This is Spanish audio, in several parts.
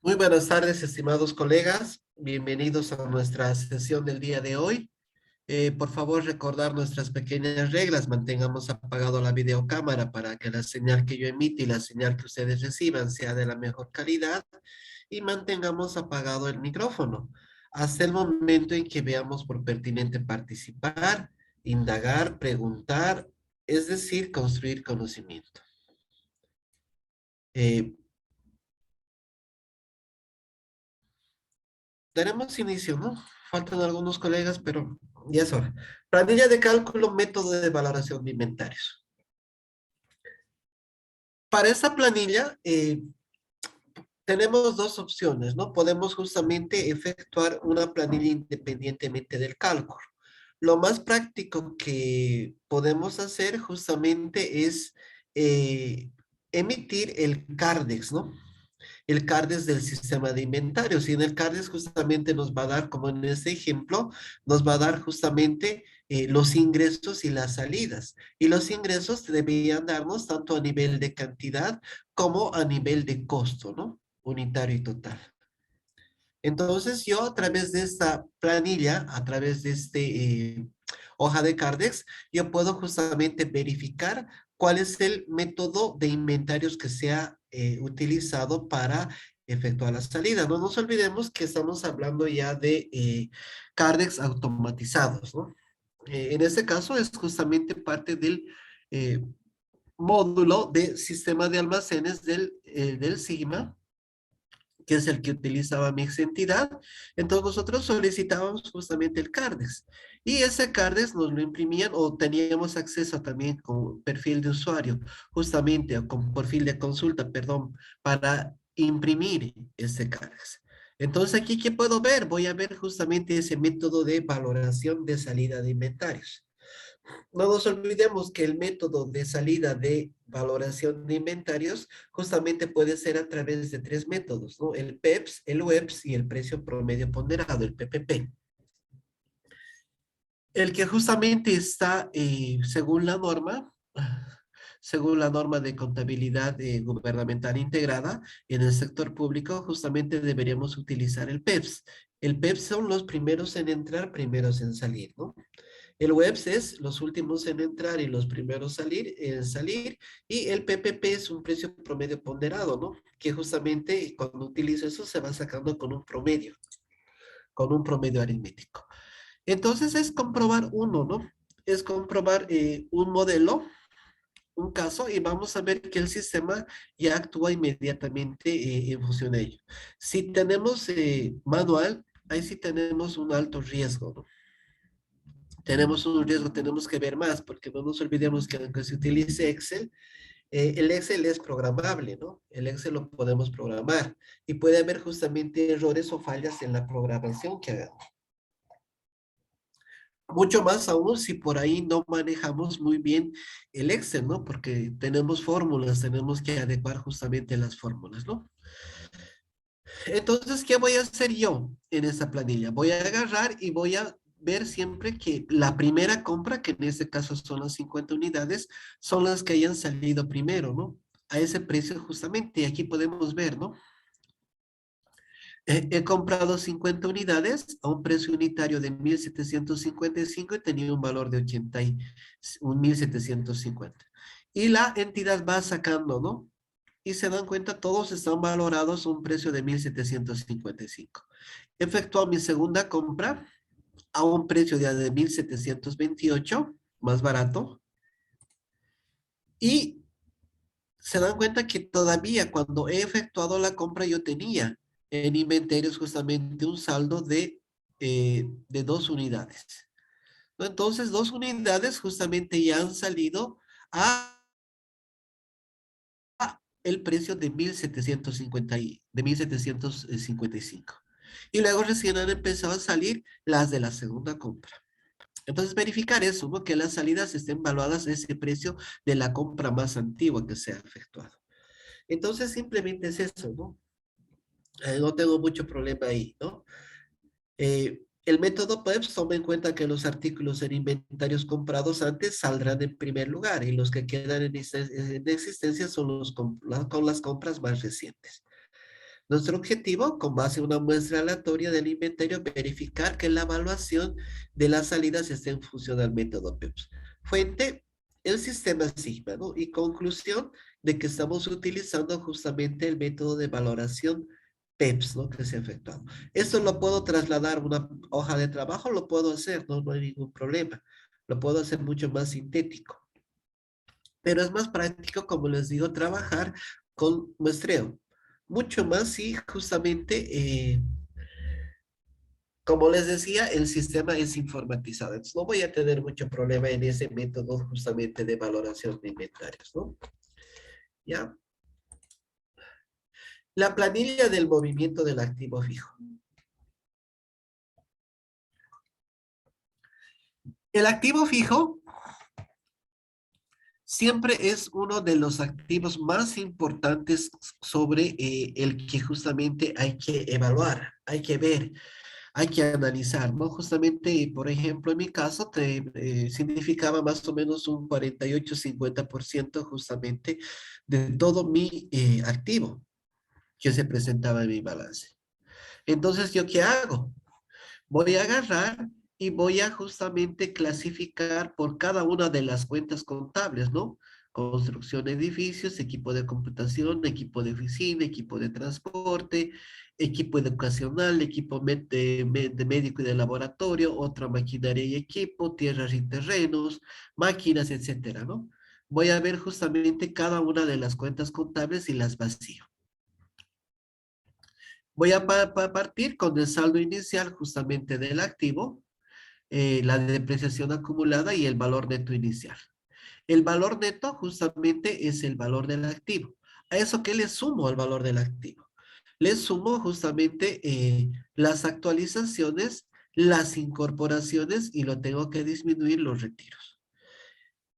Muy buenas tardes, estimados colegas. Bienvenidos a nuestra sesión del día de hoy. Por favor, recordar nuestras pequeñas reglas. Mantengamos apagado la videocámara para que la señal que yo emite y la señal que ustedes reciban sea de la mejor calidad. Y mantengamos apagado el micrófono hasta el momento en que veamos por pertinente participar, indagar, preguntar, es decir, construir conocimiento. Eh, Daremos inicio, ¿no? Faltan algunos colegas, pero ya es hora. Planilla de cálculo, método de valoración de inventarios. Para esta planilla tenemos dos opciones, ¿no? Podemos justamente efectuar una planilla independientemente del cálculo. Lo más práctico que podemos hacer justamente es eh, emitir el CARDEX, ¿no? El CARDEX del sistema de inventarios. Y en el CARDEX justamente nos va a dar, como en este ejemplo, nos va a dar justamente los ingresos y las salidas. Y los ingresos deberían darnos tanto a nivel de cantidad como a nivel de costo, ¿no? Unitario y total. Entonces yo a través de esta planilla, a través de hoja de Cardex, yo puedo justamente verificar cuál es el método de inventarios que se ha utilizado para efectuar la salida. No nos olvidemos que estamos hablando ya de Cardex automatizados, ¿no? En este caso es justamente parte del eh, módulo de sistema de almacenes del Sigma, que es el que utilizaba mi ex entidad. Entonces nosotros solicitábamos justamente el CARDEX. Y ese CARDEX nos lo imprimían o teníamos acceso también con perfil de usuario, justamente, o con perfil de consulta, perdón, para imprimir ese CARDEX. Entonces aquí, ¿qué puedo ver? Voy a ver justamente ese método de valoración de salida de inventarios. No nos olvidemos que el método de salida de valoración de inventarios justamente puede ser a través de tres métodos, ¿no? El PEPS, el WEPS y el precio promedio ponderado, el PPP. El que justamente está según la norma de contabilidad gubernamental integrada en el sector público, justamente deberíamos utilizar el PEPS. El PEPS son los primeros en entrar, primeros en salir, ¿no? El WEBS es los últimos en entrar y los primeros en salir. Y el PPP es un precio promedio ponderado, ¿no? Que justamente cuando utilizo eso se va sacando con un promedio aritmético. Entonces es comprobar uno, ¿no? Es comprobar un modelo, un caso, y vamos a ver que el sistema ya actúa inmediatamente en función de ello. Si tenemos manual, ahí sí tenemos un alto riesgo, ¿no? Tenemos un riesgo, tenemos que ver más, porque no nos olvidemos que aunque se utilice Excel, el Excel es programable, ¿no? El Excel lo podemos programar y puede haber justamente errores o fallas en la programación que hagamos. Mucho más aún si por ahí no manejamos muy bien el Excel, ¿no? Porque tenemos fórmulas, tenemos que adecuar justamente las fórmulas, ¿no? Entonces, ¿qué voy a hacer yo en esta planilla? Voy a agarrar y voy a ver siempre que la primera compra, que en este caso son las 50 unidades, son las que hayan salido primero, ¿no? A ese precio justamente, y aquí podemos ver, ¿no? He comprado 50 unidades a un precio unitario de 1,755 y tenía un valor de 1,750. Y la entidad va sacando, ¿no? Y se dan cuenta, todos están valorados a un precio de 1,755. Efectuó mi segunda compra a un precio de 1,728, más barato. Y se dan cuenta que todavía cuando he efectuado la compra yo tenía en inventarios justamente un saldo de 2 unidades, ¿no? Entonces, 2 unidades justamente ya han salido a el precio de 1,755. Y luego recién han empezado a salir las de la segunda compra. Entonces, verificar eso, ¿no? Que las salidas estén valuadas a ese precio de la compra más antigua que se ha efectuado. Entonces, simplemente es eso, ¿no? No tengo mucho problema ahí, ¿no? El método PEPS toma en cuenta que los artículos en inventarios comprados antes saldrán en primer lugar y los que quedan en existencia son con las compras más recientes. Nuestro objetivo, con base en una muestra aleatoria del inventario, verificar que la evaluación de las salidas esté en función al método PEPS. Fuente, el sistema Sigma, ¿no? Y conclusión de que estamos utilizando justamente el método de valoración PEPS, ¿no? Que se ha efectuado. Esto lo puedo trasladar a una hoja de trabajo, lo puedo hacer, ¿no? No hay ningún problema. Lo puedo hacer mucho más sintético. Pero es más práctico, como les digo, trabajar con muestreo. Mucho más si justamente, como les decía, el sistema es informatizado. Entonces no voy a tener mucho problema en ese método justamente de valoración de inventarios, ¿no? ¿Ya? La planilla del movimiento del activo fijo. El activo fijo siempre es uno de los activos más importantes sobre el que justamente hay que evaluar, hay que ver, hay que analizar, ¿no? Justamente, por ejemplo, en mi caso, significaba más o menos un 48-50% justamente de todo mi activo que se presentaba en mi balance. Entonces, ¿yo qué hago? Voy a agarrar y voy a justamente clasificar por cada una de las cuentas contables, ¿no? Construcción de edificios, equipo de computación, equipo de oficina, equipo de transporte, equipo educacional, equipo de médico y de laboratorio, otra maquinaria y equipo, tierras y terrenos, máquinas, etcétera, ¿no? Voy a ver justamente cada una de las cuentas contables y las vacío. Voy a partir con el saldo inicial justamente del activo, la depreciación acumulada y el valor neto inicial. El valor neto justamente es el valor del activo. ¿A eso qué le sumo al valor del activo? Le sumo justamente las actualizaciones, las incorporaciones y lo tengo que disminuir los retiros,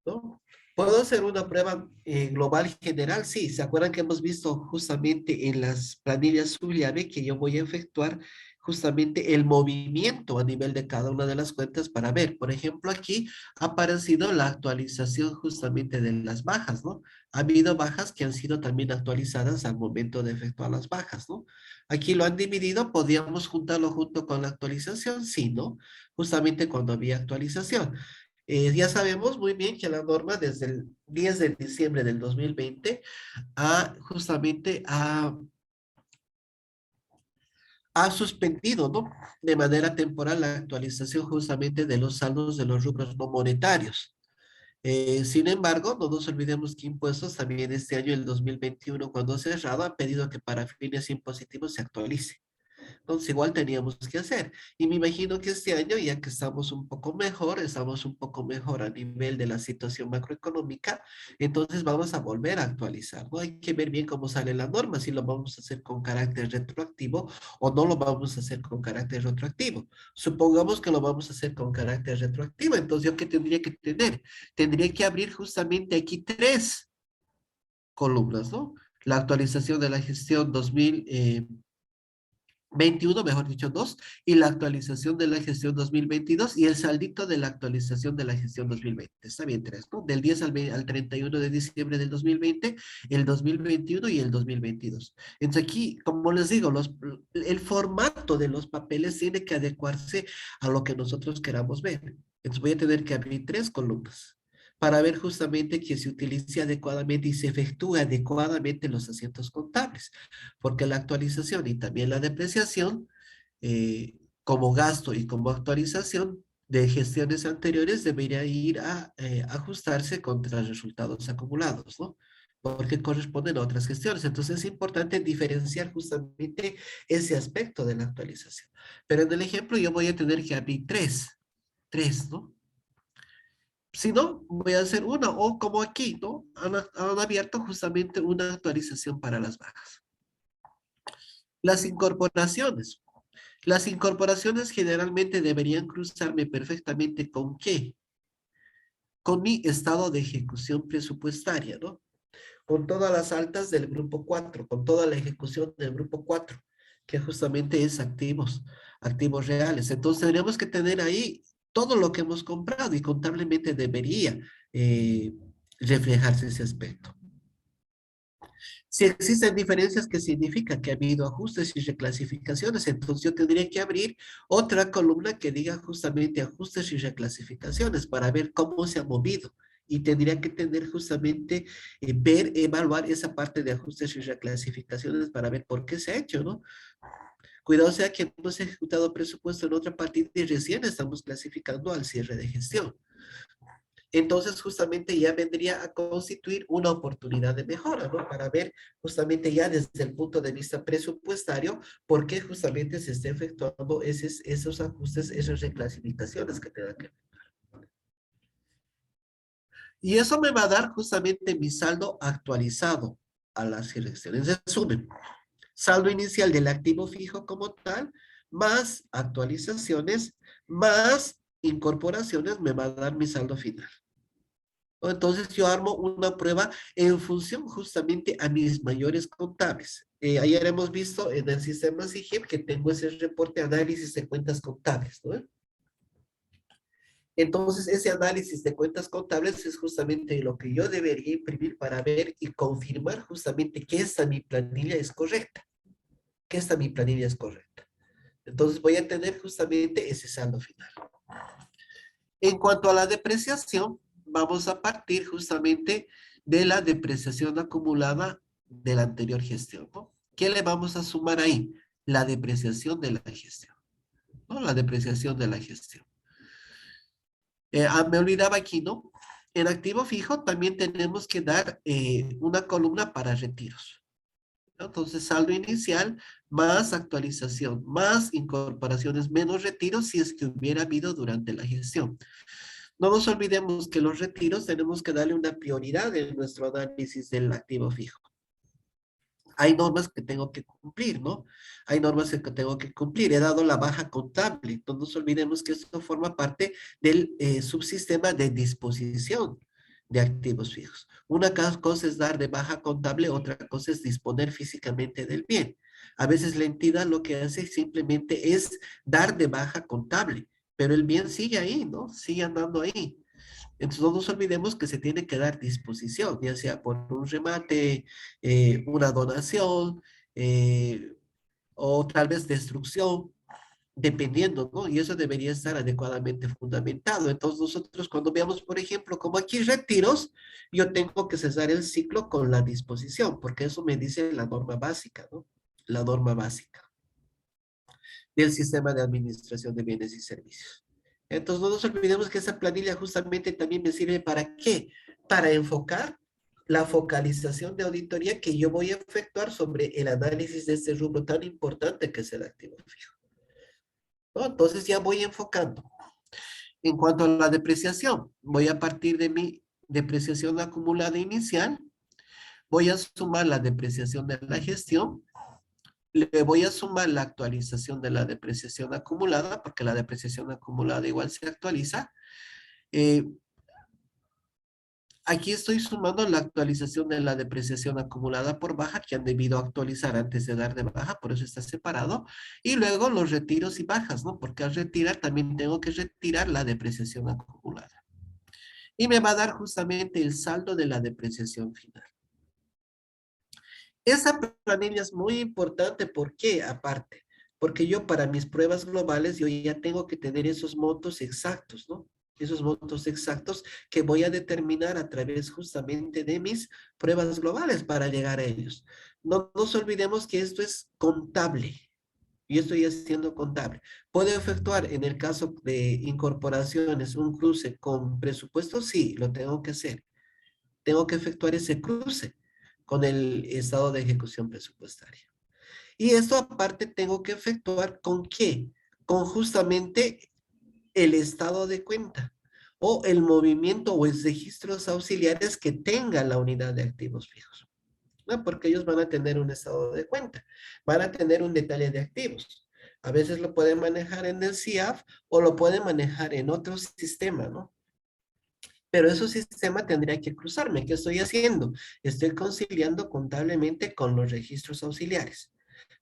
¿no? ¿Puedo hacer una prueba global general? Sí, ¿se acuerdan que hemos visto justamente en las planillas subllave que yo voy a efectuar justamente el movimiento a nivel de cada una de las cuentas para ver? Por ejemplo, aquí ha aparecido la actualización justamente de las bajas, ¿no? Ha habido bajas que han sido también actualizadas al momento de efectuar las bajas, ¿no? Aquí lo han dividido, podíamos juntarlo junto con la actualización, sí, ¿no? Justamente cuando había actualización. Ya sabemos muy bien que la norma desde el 10 de diciembre del 2020 ha suspendido, ¿no? De manera temporal la actualización justamente de los saldos de los rubros no monetarios. Sin embargo, no nos olvidemos que impuestos también este año, el 2021, cuando cerrado, ha pedido que para fines impositivos se actualice. Entonces, igual teníamos que hacer. Y me imagino que este año, ya que estamos un poco mejor a nivel de la situación macroeconómica, entonces vamos a volver a actualizar, ¿no? Hay que ver bien cómo sale la norma, si lo vamos a hacer con carácter retroactivo o no lo vamos a hacer con carácter retroactivo. Supongamos que lo vamos a hacer con carácter retroactivo, entonces, ¿yo qué tendría que tener? Tendría que abrir justamente aquí tres columnas, ¿no? La actualización de la gestión 2021, mejor dicho, 2, y la actualización de la gestión 2022 y el saldito de la actualización de la gestión 2020. Está bien, tres, ¿no? Del 10 al 31 de diciembre del 2020, el 2021 y el 2022. Entonces aquí, como les digo, el formato de los papeles tiene que adecuarse a lo que nosotros queramos ver. Entonces voy a tener que abrir tres columnas para ver justamente que se utilice adecuadamente y se efectúe adecuadamente los asientos contables, porque la actualización y también la depreciación, como gasto y como actualización de gestiones anteriores, debería ir a ajustarse contra resultados acumulados, ¿no? Porque corresponden a otras gestiones. Entonces es importante diferenciar justamente ese aspecto de la actualización. Pero en el ejemplo yo voy a tener que abrir tres, ¿no? Si no, voy a hacer una, o como aquí, ¿no? Han abierto justamente una actualización para las bajas. Las incorporaciones. Las incorporaciones generalmente deberían cruzarme perfectamente con ¿qué? Con mi estado de ejecución presupuestaria, ¿no? Con todas las altas del grupo 4, con toda la ejecución del grupo 4, que justamente es activos reales. Entonces tendríamos que tener ahí todo lo que hemos comprado y contablemente debería reflejarse ese aspecto. Si existen diferencias, ¿qué significa? Que ha habido ajustes y reclasificaciones. Entonces yo tendría que abrir otra columna que diga justamente ajustes y reclasificaciones para ver cómo se ha movido. Y tendría que tener justamente, evaluar esa parte de ajustes y reclasificaciones para ver por qué se ha hecho, ¿no? Cuidado sea que hemos ejecutado presupuesto en otra partida y recién estamos clasificando al cierre de gestión. Entonces justamente ya vendría a constituir una oportunidad de mejora, ¿no? Para ver justamente ya desde el punto de vista presupuestario por qué justamente se está efectuando esos ajustes, esas reclasificaciones que tengan que ver. Y eso me va a dar justamente mi saldo actualizado a las elecciones. En resumen, saldo inicial del activo fijo como tal, más actualizaciones, más incorporaciones, me va a dar mi saldo final. Entonces yo armo una prueba en función justamente a mis mayores contables. Ayer hemos visto en el sistema SIGIP que tengo ese reporte de análisis de cuentas contables, ¿no? Entonces ese análisis de cuentas contables es justamente lo que yo debería imprimir para ver y confirmar justamente que esta mi planilla es correcta, que esta mi planilla es correcta. Entonces voy a tener justamente ese saldo final. En cuanto a la depreciación, vamos a partir justamente de la depreciación acumulada de la anterior gestión, ¿no? ¿Qué le vamos a sumar ahí? La depreciación de la gestión, ¿no? La depreciación de la gestión. Me olvidaba aquí, ¿no? En activo fijo también tenemos que dar una columna para retiros, ¿no? Entonces, saldo inicial más actualización, más incorporaciones, menos retiros si es que hubiera habido durante la gestión. No nos olvidemos que los retiros tenemos que darle una prioridad en nuestro análisis del activo fijo. Hay normas que tengo que cumplir, ¿no? Hay normas que tengo que cumplir. He dado la baja contable. No nos olvidemos que esto forma parte del subsistema de disposición de activos fijos. Una cosa es dar de baja contable, otra cosa es disponer físicamente del bien. A veces la entidad lo que hace simplemente es dar de baja contable, pero el bien sigue ahí, ¿no? Sigue andando ahí. Entonces no nos olvidemos que se tiene que dar disposición, ya sea por un remate, una donación, eh, o tal vez destrucción, dependiendo, ¿no? Y eso debería estar adecuadamente fundamentado. Entonces nosotros cuando veamos, por ejemplo, como aquí retiros, yo tengo que cesar el ciclo con la disposición, porque eso me dice la norma básica, ¿no? La norma básica del sistema de administración de bienes y servicios. Entonces, no nos olvidemos que esa planilla justamente también me sirve para qué? Para enfocar la focalización de auditoría que yo voy a efectuar sobre el análisis de este rubro tan importante que es el activo fijo, ¿no? Entonces ya voy enfocando. En cuanto a la depreciación, voy a partir de mi depreciación acumulada inicial, voy a sumar la depreciación de la gestión, le voy a sumar la actualización de la depreciación acumulada, porque la depreciación acumulada igual se actualiza. Eh, Aquí estoy sumando la actualización de la depreciación acumulada por baja que han debido actualizar antes de dar de baja, por eso está separado. Y luego los retiros y bajas, ¿no? Porque al retirar también tengo que retirar la depreciación acumulada. Y me va a dar justamente el saldo de la depreciación final. Esa planilla es muy importante. ¿Por qué? Aparte, porque yo para mis pruebas globales, yo ya tengo que tener esos montos exactos, ¿no? Esos montos exactos que voy a determinar a través justamente de mis pruebas globales para llegar a ellos. No nos olvidemos que esto es contable. Yo estoy haciendo contable. ¿Puedo efectuar en el caso de incorporaciones un cruce con presupuesto? Sí, lo tengo que hacer. Tengo que efectuar ese cruce con el estado de ejecución presupuestaria. Y esto aparte tengo que efectuar ¿con qué? Con justamente el estado de cuenta o el movimiento o los registros auxiliares que tenga la unidad de activos fijos, ¿no? Porque ellos van a tener un estado de cuenta, van a tener un detalle de activos. A veces lo pueden manejar en el CIAF o lo pueden manejar en otro sistema, ¿no? Pero ese sistema tendría que cruzarme. ¿Qué estoy haciendo? Estoy conciliando contablemente con los registros auxiliares.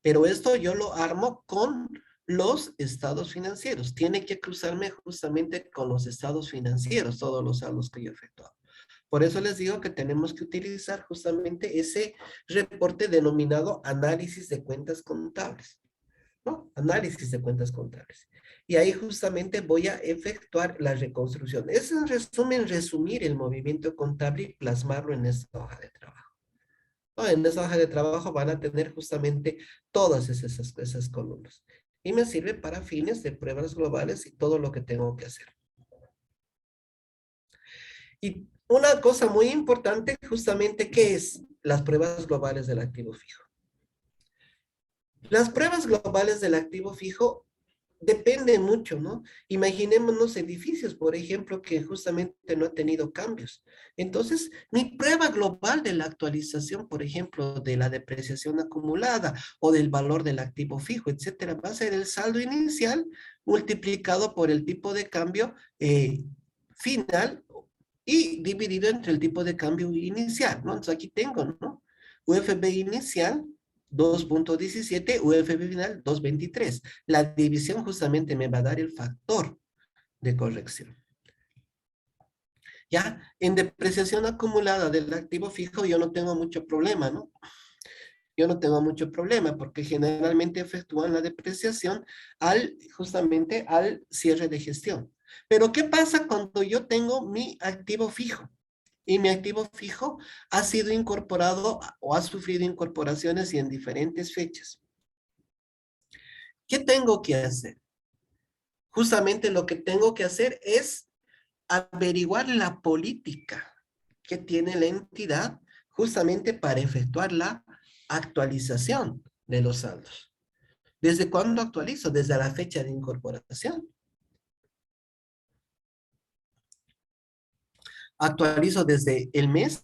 Pero esto yo lo armo con los estados financieros. Tiene que cruzarme justamente con los estados financieros, todos los saldos que yo he efectuado. Por eso les digo que tenemos que utilizar justamente ese reporte denominado análisis de cuentas contables, ¿no? Análisis de cuentas contables. Y ahí justamente voy a efectuar la reconstrucción. Es en resumen, resumir el movimiento contable y plasmarlo en esta hoja de trabajo. ¿No? En esa hoja de trabajo van a tener justamente todas esas columnas. Y me sirve para fines de pruebas globales y todo lo que tengo que hacer. Y una cosa muy importante justamente, ¿qué es las pruebas globales del activo fijo? Las pruebas globales del activo fijo dependen mucho, ¿no? Imaginémonos edificios, por ejemplo, que justamente no han tenido cambios. Entonces, mi prueba global de la actualización, por ejemplo, de la depreciación acumulada o del valor del activo fijo, etcétera, va a ser el saldo inicial multiplicado por el tipo de cambio final y dividido entre el tipo de cambio inicial, ¿no? Entonces aquí tengo, ¿no? UFB inicial 2.17, UFB final 2.23. La división justamente me va a dar el factor de corrección. Ya, en depreciación acumulada del activo fijo yo no tengo mucho problema, ¿no? Yo no tengo mucho problema porque generalmente efectúan la depreciación justamente al cierre de gestión. Pero ¿qué pasa cuando yo tengo mi activo fijo? Y mi activo fijo ha sido incorporado o ha sufrido incorporaciones y en diferentes fechas. ¿Qué tengo que hacer? Justamente lo que tengo que hacer es averiguar la política que tiene la entidad justamente para efectuar la actualización de los saldos. ¿Desde cuándo actualizo? Desde la fecha de incorporación. Actualizo desde el mes,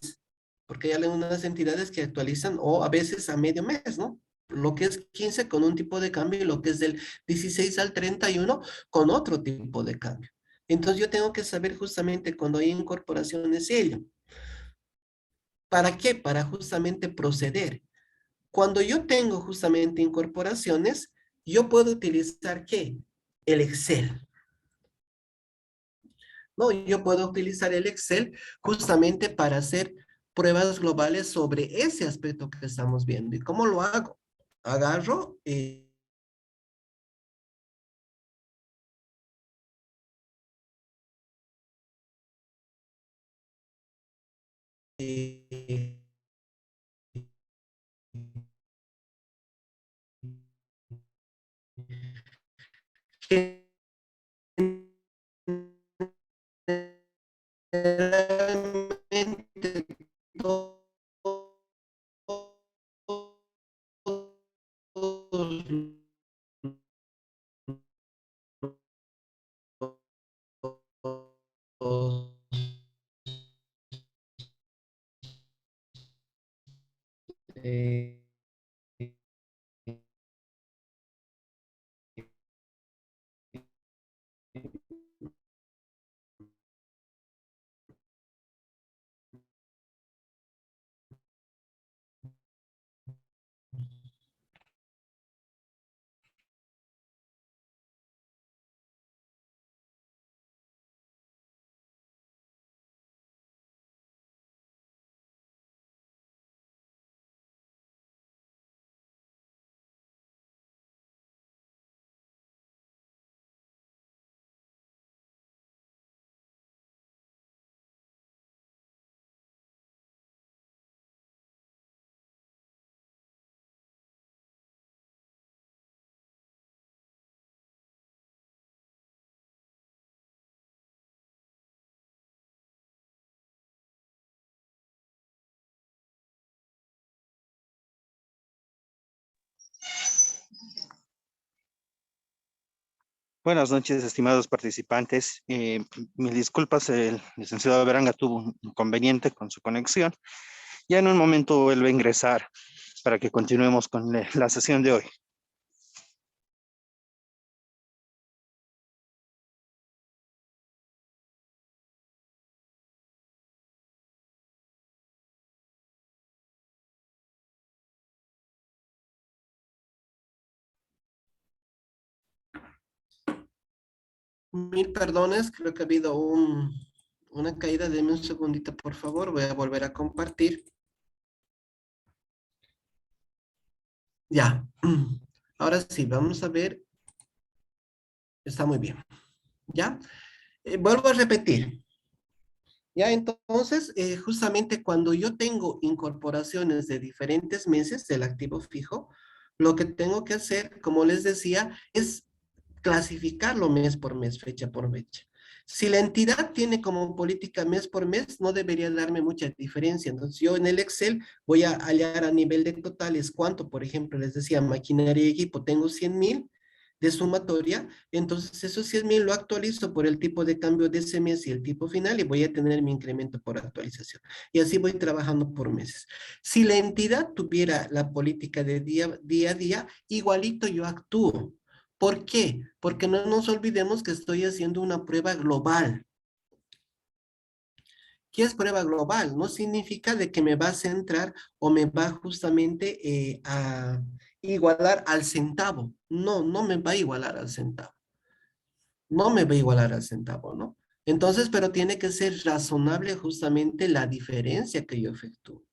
porque hay algunas entidades que actualizan o a veces a medio mes, ¿no? Lo que es 15 con un tipo de cambio y lo que es del 16 al 31 con otro tipo de cambio. Entonces yo tengo que saber justamente cuando hay incorporaciones ello. ¿Para qué? Para justamente proceder. Cuando yo tengo justamente incorporaciones, yo puedo utilizar ¿qué? El Excel. No, yo puedo utilizar el Excel justamente para hacer pruebas globales sobre ese aspecto que estamos viendo. ¿Y cómo lo hago? Agarro eh, generalmente todos los eh, Buenas noches, estimados participantes. Mil disculpas, el licenciado Beranga tuvo un inconveniente con su conexión. Ya en un momento vuelve a ingresar para que continuemos con la sesión de hoy. mil perdones, creo que ha habido Una caída, denme un segundito, por favor. Voy a volver a compartir. Ya. Ahora sí, vamos a ver. Está muy bien. ¿Ya? Vuelvo a repetir. Ya, entonces, justamente cuando yo tengo incorporaciones de diferentes meses del activo fijo, lo que tengo que hacer, como les decía, es clasificarlo mes por mes, fecha por fecha. Si la entidad tiene como política mes por mes, no debería darme mucha diferencia. Entonces, yo en el Excel voy a hallar a nivel de totales cuánto, por ejemplo, les decía, maquinaria y equipo, tengo 100,000 de sumatoria, entonces esos 100,000 lo actualizo por el tipo de cambio de ese mes y el tipo final y voy a tener mi incremento por actualización. Y así voy trabajando por meses. Si la entidad tuviera la política de día a día, igualito yo actúo. ¿Por qué? Porque no nos olvidemos que estoy haciendo una prueba global. ¿Qué es prueba global? No significa de que me va a centrar o me va justamente a igualar al centavo. No, no me va a igualar al centavo. No me va a igualar al centavo, ¿no? Entonces, pero tiene que ser razonable justamente la diferencia que yo efectúo.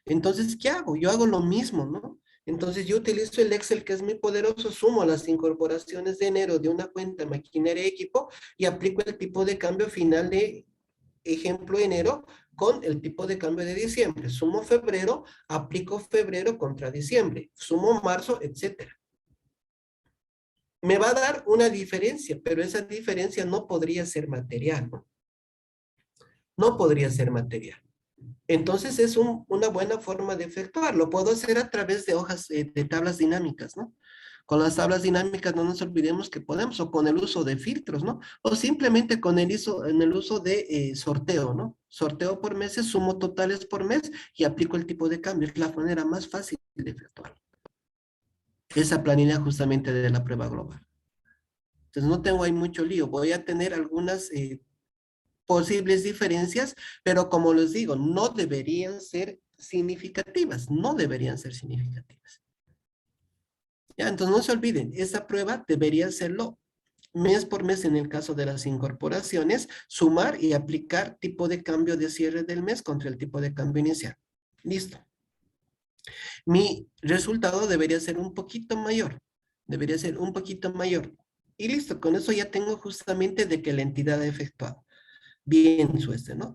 Entonces, ¿qué hago? Yo hago lo mismo, ¿no? Entonces, yo utilizo el Excel que es muy poderoso, sumo las incorporaciones de enero de una cuenta maquinaria y equipo y aplico el tipo de cambio final de ejemplo enero con el tipo de cambio de diciembre. Sumo febrero, aplico febrero contra diciembre, sumo marzo, etcétera. Me va a dar una diferencia, pero esa diferencia no podría ser material, ¿no? No podría ser material. Entonces es una buena forma de efectuar. Lo puedo hacer a través de hojas de tablas dinámicas, ¿no? Con las tablas dinámicas no nos olvidemos que podemos, o con el uso de filtros, ¿no? O simplemente con en el uso de sorteo, ¿no? Sorteo por meses, sumo totales por mes y aplico el tipo de cambio. Es la manera más fácil de efectuar esa planilla justamente de la prueba global. Entonces no tengo ahí mucho lío. Voy a tener algunas posibles diferencias, pero como les digo, no deberían ser significativas, no deberían ser significativas. Ya, entonces no se olviden, esa prueba debería hacerlo mes por mes en el caso de las incorporaciones, sumar y aplicar tipo de cambio de cierre del mes contra el tipo de cambio inicial. Listo. Mi resultado debería ser un poquito mayor, debería ser un poquito mayor. Y listo, con eso ya tengo justamente de que la entidad ha efectuado bien su ¿no?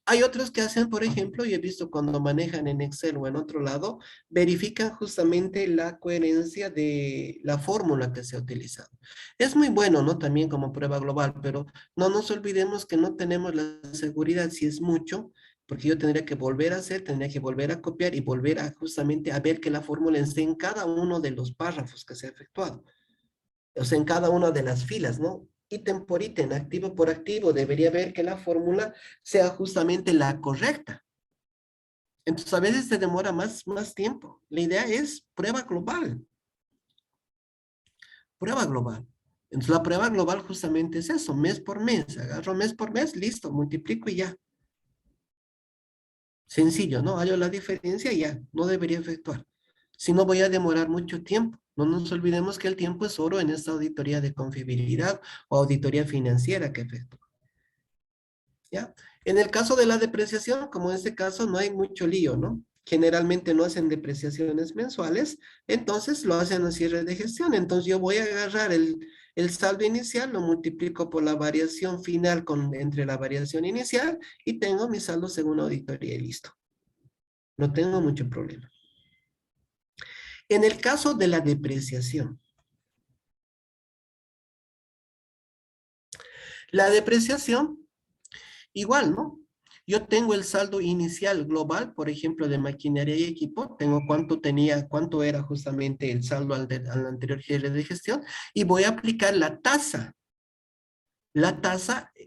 Hay otros que hacen, por ejemplo, y he visto cuando manejan en Excel o en otro lado, verifican justamente la coherencia de la fórmula que se ha utilizado. Es muy bueno, ¿no? También como prueba global, pero no nos olvidemos que no tenemos la seguridad si es mucho, porque yo tendría que volver a hacer, tendría que volver a copiar y volver a justamente a ver que la fórmula esté en cada uno de los párrafos que se ha efectuado. O sea, en cada una de las filas, ¿no? Ítem por ítem, activo por activo, debería ver que la fórmula sea justamente la correcta. Entonces, a veces se demora más tiempo. La idea es prueba global, prueba global. Entonces, la prueba global justamente es eso, mes por mes. Agarro mes por mes, listo, multiplico y ya. Sencillo, ¿no? Hallo la diferencia y ya, no debería efectuar. Si no, voy a demorar mucho tiempo. No nos olvidemos que el tiempo es oro en esta auditoría de confiabilidad o auditoría financiera que efectúa. ¿Ya? En el caso de la depreciación, como en este caso, no hay mucho lío, ¿no? Generalmente no hacen depreciaciones mensuales, entonces lo hacen a cierre de gestión. Entonces yo voy a agarrar el saldo inicial, lo multiplico por la variación final entre la variación inicial y tengo mi saldo según auditoría y listo. No tengo mucho problema. En el caso de la depreciación, la depreciación igual, ¿no? Yo tengo el saldo inicial global, por ejemplo, de maquinaria y equipo, tengo cuánto era justamente el saldo al anterior cierre de gestión, y voy a aplicar la tasa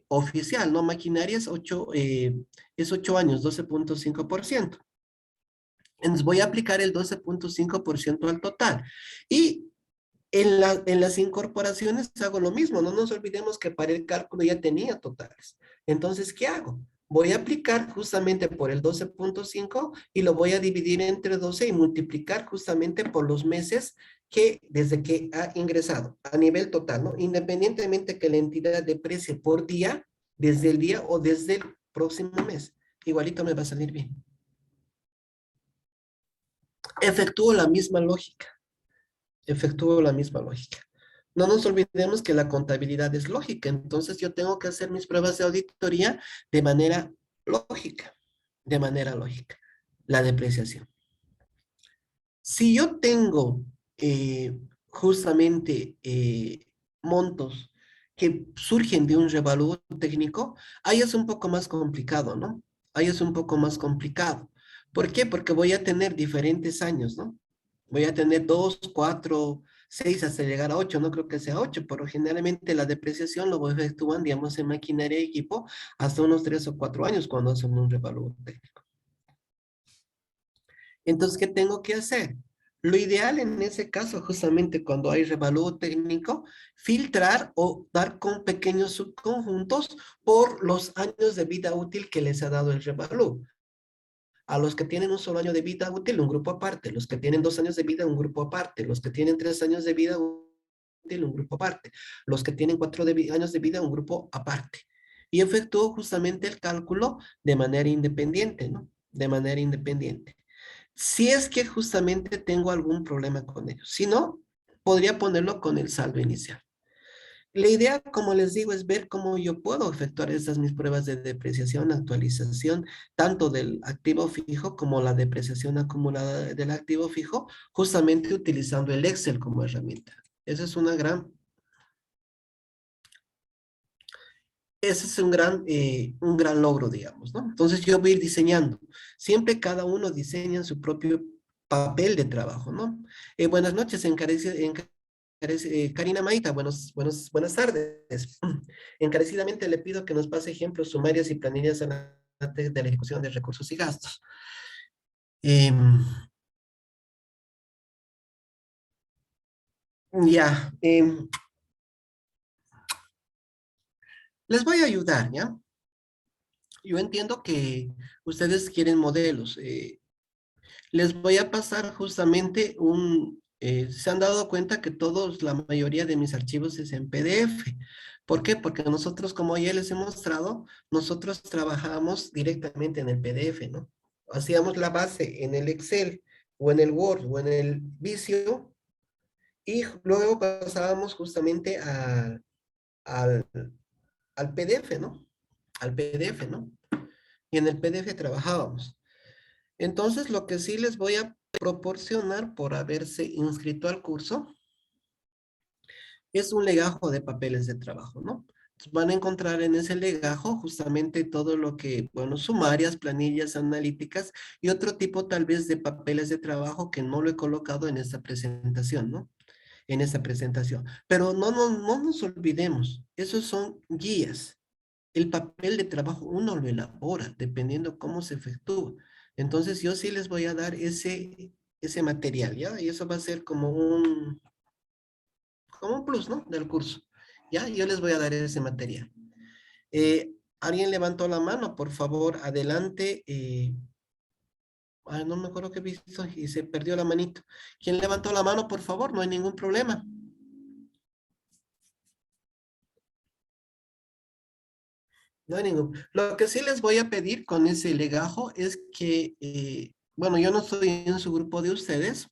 oficial, ¿no? Maquinaria es 8 años, 12,5%. Entonces voy a aplicar el 12,5% al total. Y en las incorporaciones hago lo mismo, no nos olvidemos que para el cálculo ya tenía totales. Entonces, ¿qué hago? Voy a aplicar justamente por el 12,5 y lo voy a dividir entre 12 y multiplicar justamente por los meses que desde que ha ingresado a nivel total, ¿no? Independientemente que la entidad deprecie por día, desde el día o desde el próximo mes. Igualito me va a salir bien. Efectúo la misma lógica. Efectúo la misma lógica. No nos olvidemos que la contabilidad es lógica, entonces yo tengo que hacer mis pruebas de auditoría de manera lógica, de manera lógica. La depreciación. Si yo tengo justamente montos que surgen de un revalúo técnico, ahí es un poco más complicado, ¿no? Ahí es un poco más complicado. ¿Por qué? Porque voy a tener diferentes años, ¿no? Voy a tener 2, 4, 6 hasta llegar a 8. No creo que sea 8, pero generalmente la depreciación lo efectúan, digamos, en maquinaria y equipo hasta unos 3 o 4 años cuando hacen un revalúo técnico. Entonces, ¿qué tengo que hacer? Lo ideal en ese caso, justamente cuando hay revalúo técnico, filtrar o dar con pequeños subconjuntos por los años de vida útil que les ha dado el revalúo. A los que tienen un solo año de vida útil, un grupo aparte. Los que tienen 2 años de vida, un grupo aparte. Los que tienen 3 años de vida útil, un grupo aparte. Los que tienen 4 años de vida, un grupo aparte. Y efectúo justamente el cálculo de manera independiente, ¿no? De manera independiente. Si es que justamente tengo algún problema con ellos. Si no, podría ponerlo con el saldo inicial. La idea, como les digo, es ver cómo yo puedo efectuar estas mis pruebas de depreciación, actualización, tanto del activo fijo como la depreciación acumulada del activo fijo, justamente utilizando el Excel como herramienta. Esa es una gran, ese es un gran logro, digamos, ¿no? Entonces yo voy a ir diseñando. Siempre cada uno diseña su propio papel de trabajo, ¿no? Buenas noches, Karina Maita, buenas tardes. Encarecidamente le pido que nos pase ejemplos sumarios y planillas de la ejecución de recursos y gastos. Em, ya, les voy a ayudar, ¿ya? Yo entiendo que ustedes quieren modelos. Les voy a pasar justamente se han dado cuenta que la mayoría de mis archivos es en PDF. ¿Por qué? Porque nosotros, como ya les he mostrado, nosotros trabajamos directamente en el PDF, ¿no? Hacíamos la base en el Excel o en el Word o en el Visio y luego pasábamos justamente al, al PDF, ¿no? Al PDF, ¿no? Y en el PDF trabajábamos. Entonces, lo que sí les voy a proporcionar por haberse inscrito al curso es un legajo de papeles de trabajo, ¿no? Entonces, van a encontrar en ese legajo justamente todo lo que, bueno, sumarias, planillas analíticas y otro tipo tal vez de papeles de trabajo que no lo he colocado en esta presentación, ¿no? En esta presentación. Pero no nos olvidemos, esos son guías. El papel de trabajo uno lo elabora dependiendo cómo se efectúa. Entonces yo sí les voy a dar ese material, ¿ya? Y eso va a ser como un plus, ¿no? Del curso, ¿ya? Yo les voy a dar ese material. ¿Alguien levantó la mano? Por favor, adelante. No me acuerdo qué he visto y se perdió la manito. ¿Quién levantó la mano, por favor? No hay ningún problema. No hay ningún. Lo que sí les voy a pedir con ese legajo es que, bueno, yo no estoy en su grupo de ustedes,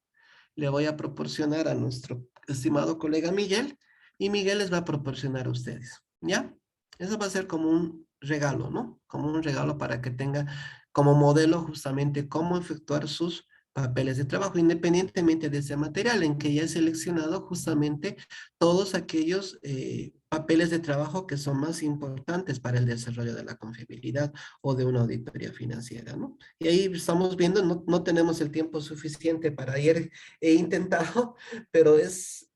le voy a proporcionar a nuestro estimado colega Miguel y Miguel les va a proporcionar a ustedes, ¿ya? Eso va a ser como un regalo, ¿no? Como un regalo para que tenga como modelo justamente cómo efectuar sus papeles de trabajo, independientemente de ese material en que ya he seleccionado justamente todos aquellos papeles de trabajo que son más importantes para el desarrollo de la confiabilidad o de una auditoría financiera, ¿no? Y ahí estamos viendo, no tenemos el tiempo suficiente para ir, he intentado, pero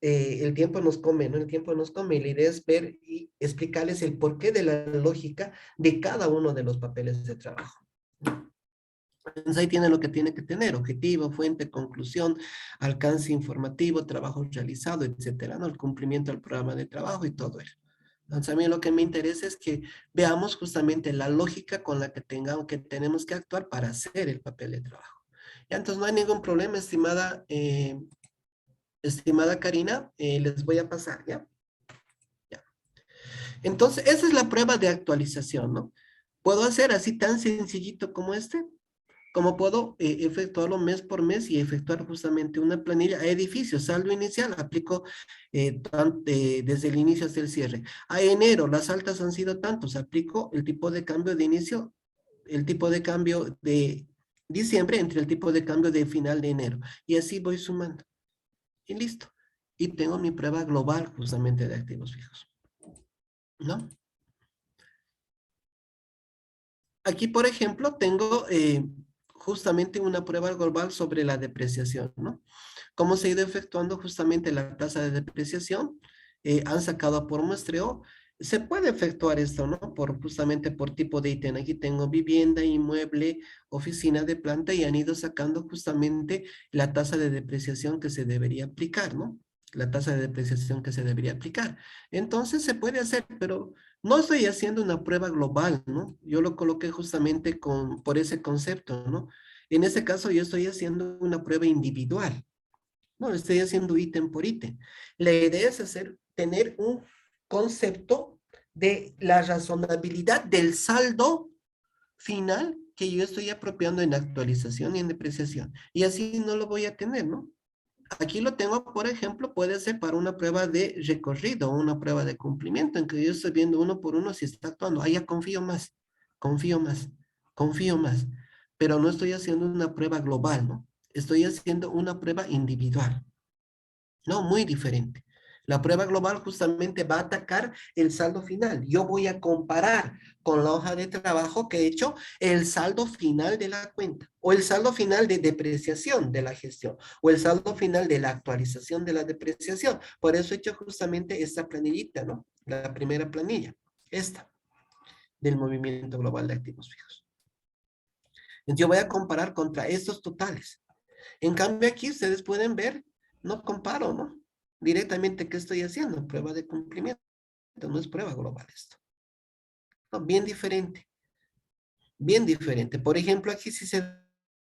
el tiempo nos come, ¿no? El tiempo nos come y la idea es ver y explicarles el porqué de la lógica de cada uno de los papeles de trabajo. Entonces ahí tiene lo que tiene que tener, objetivo, fuente, conclusión, alcance informativo, trabajo realizado, etcétera, ¿no? El cumplimiento del programa de trabajo y todo eso. Entonces a mí lo que me interesa es que veamos justamente la lógica con la que tenemos que actuar para hacer el papel de trabajo. Ya, entonces no hay ningún problema, estimada Karina, les voy a pasar, ¿ya? Ya. Entonces, esa es la prueba de actualización, ¿no? Puedo hacer así tan sencillito como este, como puedo efectuarlo mes por mes y efectuar justamente una planilla a edificios, saldo inicial, aplico desde el inicio hasta el cierre. A enero, las altas han sido tantos, aplico el tipo de cambio de inicio, el tipo de cambio de diciembre entre el tipo de cambio de final de enero. Y así voy sumando. Y listo. Y tengo mi prueba global justamente de activos fijos. ¿No? Aquí, por ejemplo, tengo justamente una prueba global sobre la depreciación, ¿no? Cómo se ha ido efectuando justamente la tasa de depreciación. Han sacado por muestreo. Se puede efectuar esto, ¿no? Justamente por tipo de ítem. Aquí tengo vivienda, inmueble, oficina de planta y han ido sacando justamente la tasa de depreciación que se debería aplicar, ¿no? La tasa de depreciación que se debería aplicar. Entonces se puede hacer, pero no estoy haciendo una prueba global, ¿no? Yo lo coloqué justamente por ese concepto, ¿no? En ese caso yo estoy haciendo una prueba individual. No, estoy haciendo ítem por ítem. La idea es tener un concepto de la razonabilidad del saldo final que yo estoy apropiando en actualización y en depreciación. Y así no lo voy a tener, ¿no? Aquí lo tengo, por ejemplo, puede ser para una prueba de recorrido o una prueba de cumplimiento, en que yo estoy viendo uno por uno si está actuando. Ahí ya confío más, confío más, confío más. Pero no estoy haciendo una prueba global, ¿no? Estoy haciendo una prueba individual. No, muy diferente. La prueba global justamente va a atacar el saldo final. Yo voy a comparar con la hoja de trabajo que he hecho el saldo final de la cuenta o el saldo final de depreciación de la gestión o el saldo final de la actualización de la depreciación. Por eso he hecho justamente esta planillita, ¿no? La primera planilla, esta, del movimiento global de activos fijos. Entonces yo voy a comparar contra estos totales. En cambio aquí ustedes pueden ver, no comparo, ¿no? Directamente, ¿qué estoy haciendo? Prueba de cumplimiento, no es prueba global esto. No, bien diferente, bien diferente. Por ejemplo, aquí si se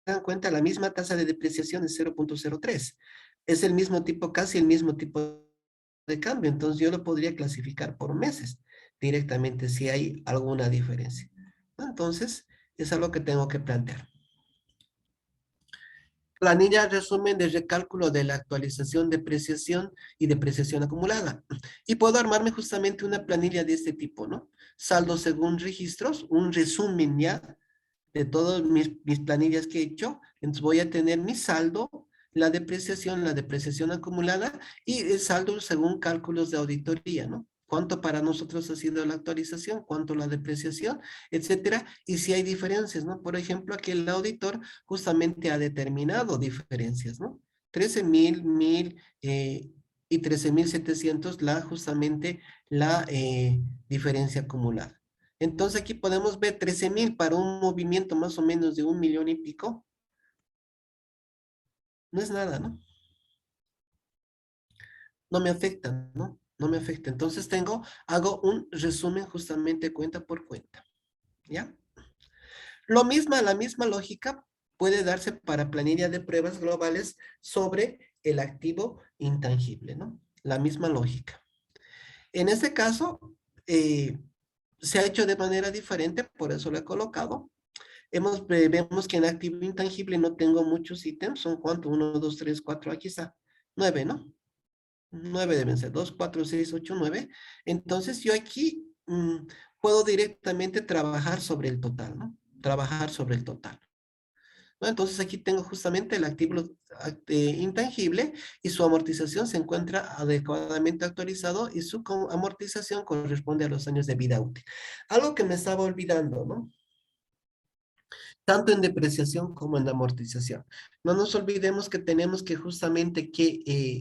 dan cuenta, la misma tasa de depreciación es 0.03. Es el mismo tipo, casi el mismo tipo de cambio. Entonces yo lo podría clasificar por meses directamente si hay alguna diferencia. Entonces, es algo que tengo que plantear. Planilla resumen de recálculo de la actualización, depreciación y depreciación acumulada. Y puedo armarme justamente una planilla de este tipo, ¿no? Saldo según registros, un resumen ya de todas mis planillas que he hecho. Entonces voy a tener mi saldo, la depreciación acumulada y el saldo según cálculos de auditoría, ¿no? Cuánto para nosotros ha sido la actualización, cuánto la depreciación, etcétera. Y si hay diferencias, ¿no? Por ejemplo, aquí el auditor justamente ha determinado diferencias, ¿no? 13,000, 1,000 y 13,700 justamente la diferencia acumulada. Entonces aquí podemos ver 13,000 para un movimiento más o menos de 1,000,000 y pico. No es nada, ¿no? No me afecta, ¿no? No me afecta. Entonces hago un resumen justamente cuenta por cuenta, ¿ya? La misma lógica puede darse para planilla de pruebas globales sobre el activo intangible, ¿no? La misma lógica. En este caso, se ha hecho de manera diferente, por eso lo he colocado. Vemos que en activo intangible no tengo muchos ítems, son cuánto, 1, 2, 3, 4, aquí está, 9, ¿no? 9 deben ser, 2, 4, 6, 8, 9. Entonces yo aquí puedo directamente trabajar sobre el total, ¿no? Trabajar sobre el total. ¿No? Entonces aquí tengo justamente el activo intangible y su amortización se encuentra adecuadamente actualizado y su amortización corresponde a los años de vida útil. Algo que me estaba olvidando, ¿no? Tanto en depreciación como en amortización. No nos olvidemos que tenemos que justamente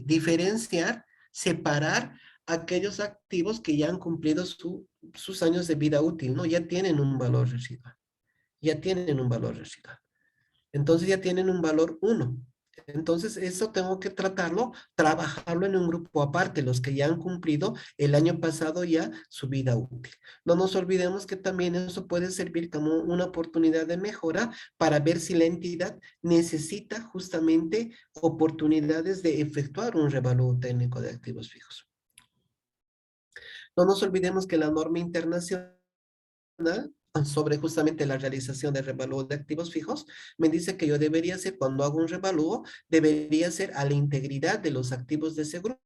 diferenciar, separar aquellos activos que ya han cumplido sus años de vida útil, ¿no? Ya tienen un valor residual, ya tienen un valor residual. Entonces ya tienen un valor 1. Entonces eso tengo que trabajarlo en un grupo aparte, los que ya han cumplido el año pasado ya su vida útil. No nos olvidemos que también eso puede servir como una oportunidad de mejora para ver si la entidad necesita justamente oportunidades de efectuar un revalúo técnico de activos fijos. No nos olvidemos que la norma internacional sobre justamente la realización de revalúo de activos fijos, me dice que yo debería hacer, cuando hago un revalúo, debería ser a la integridad de los activos de ese grupo.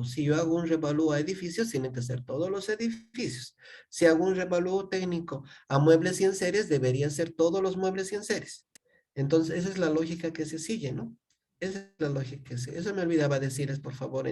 Si yo hago un revalúo a edificios, tienen que ser todos los edificios. Si hago un revalúo técnico a muebles y enseres, debería ser todos los muebles y enseres. Entonces, esa es la lógica que se sigue, ¿no? Esa es la lógica que se... Eso me olvidaba decirles, por favor,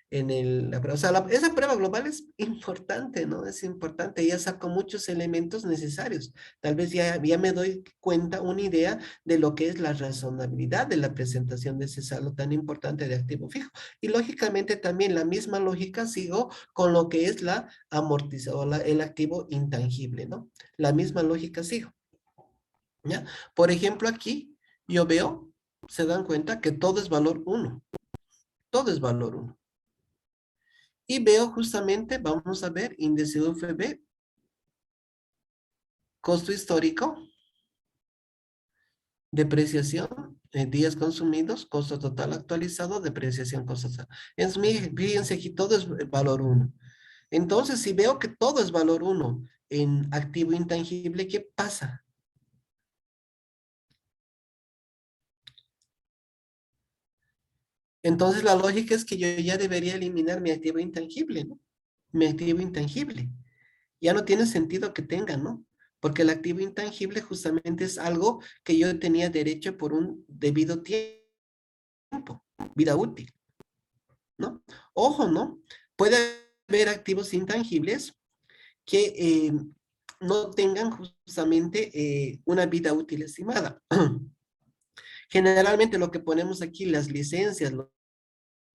o sea, esa prueba global es importante, ¿no? Es importante, ya saco muchos elementos necesarios. Tal vez ya me doy cuenta, una idea de lo que es la razonabilidad de la presentación de ese saldo tan importante de activo fijo. Y lógicamente también la misma lógica sigo con lo que es la amortizadora, el activo intangible, ¿no? La misma lógica sigo, ¿ya? Por ejemplo, aquí yo veo, se dan cuenta que todo es valor 1, todo es valor 1. Y veo justamente, vamos a ver, índice UFB, costo histórico, depreciación, días consumidos, costo total actualizado, depreciación, costo total. Fíjense aquí todo es valor 1. Entonces, si veo que todo es valor 1 en activo intangible, ¿qué pasa? Entonces, la lógica es que yo ya debería eliminar mi activo intangible, ¿no? Mi activo intangible. Ya no tiene sentido que tenga, ¿no? Porque el activo intangible justamente es algo que yo tenía derecho por un debido tiempo, vida útil, ¿no? Ojo, ¿no? Puede haber activos intangibles que no tengan justamente una vida útil estimada. Generalmente lo que ponemos aquí, las licencias, los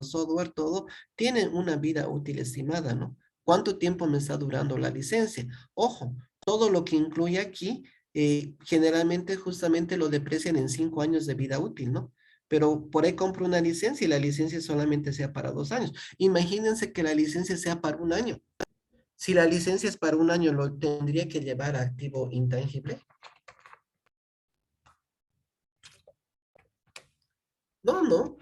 software, todo, tienen una vida útil estimada, ¿no? ¿Cuánto tiempo me está durando la licencia? Ojo, todo lo que incluye aquí, generalmente justamente lo deprecian en 5 años de vida útil, ¿no? Pero por ahí compro una licencia y la licencia solamente sea para 2 años. Imagínense que la licencia sea para un año. Si la licencia es para un año, ¿lo tendría que llevar a activo intangible? No, no,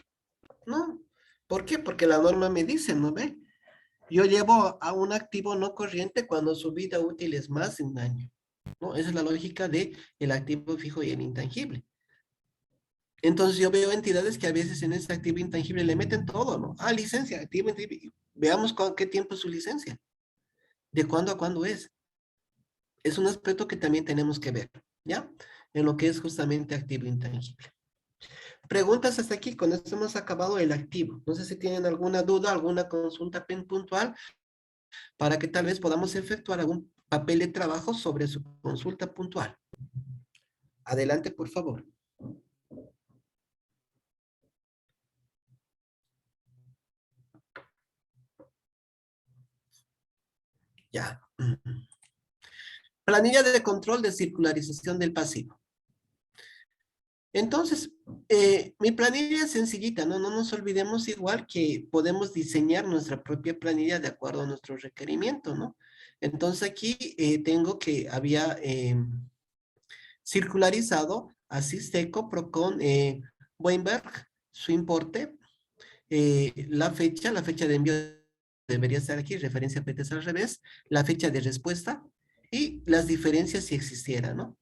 no. ¿Por qué? Porque la norma me dice, ¿no ve? Yo llevo a un activo no corriente cuando su vida útil es más de un año, ¿no? Esa es la lógica de el activo fijo y el intangible. Entonces yo veo entidades que a veces en ese activo intangible le meten todo, ¿no? Ah, licencia, activo intangible. Veamos qué tiempo es su licencia, de cuándo a cuándo es. Es un aspecto que también tenemos que ver, ¿ya? En lo que es justamente activo intangible. Preguntas hasta aquí, con esto hemos acabado el activo. No sé si tienen alguna duda, alguna consulta puntual, para que tal vez podamos efectuar algún papel de trabajo sobre su consulta puntual. Adelante, por favor. Ya. Planilla de control de circularización del pasivo. Entonces, mi planilla es sencillita, ¿no? No nos olvidemos igual que podemos diseñar nuestra propia planilla de acuerdo a nuestro requerimiento, ¿no? Entonces aquí tengo que había circularizado a Sisteco, Procon, Weinberg, su importe, la fecha de envío debería estar aquí, referencia PTS al revés, la fecha de respuesta y las diferencias si existiera, ¿no?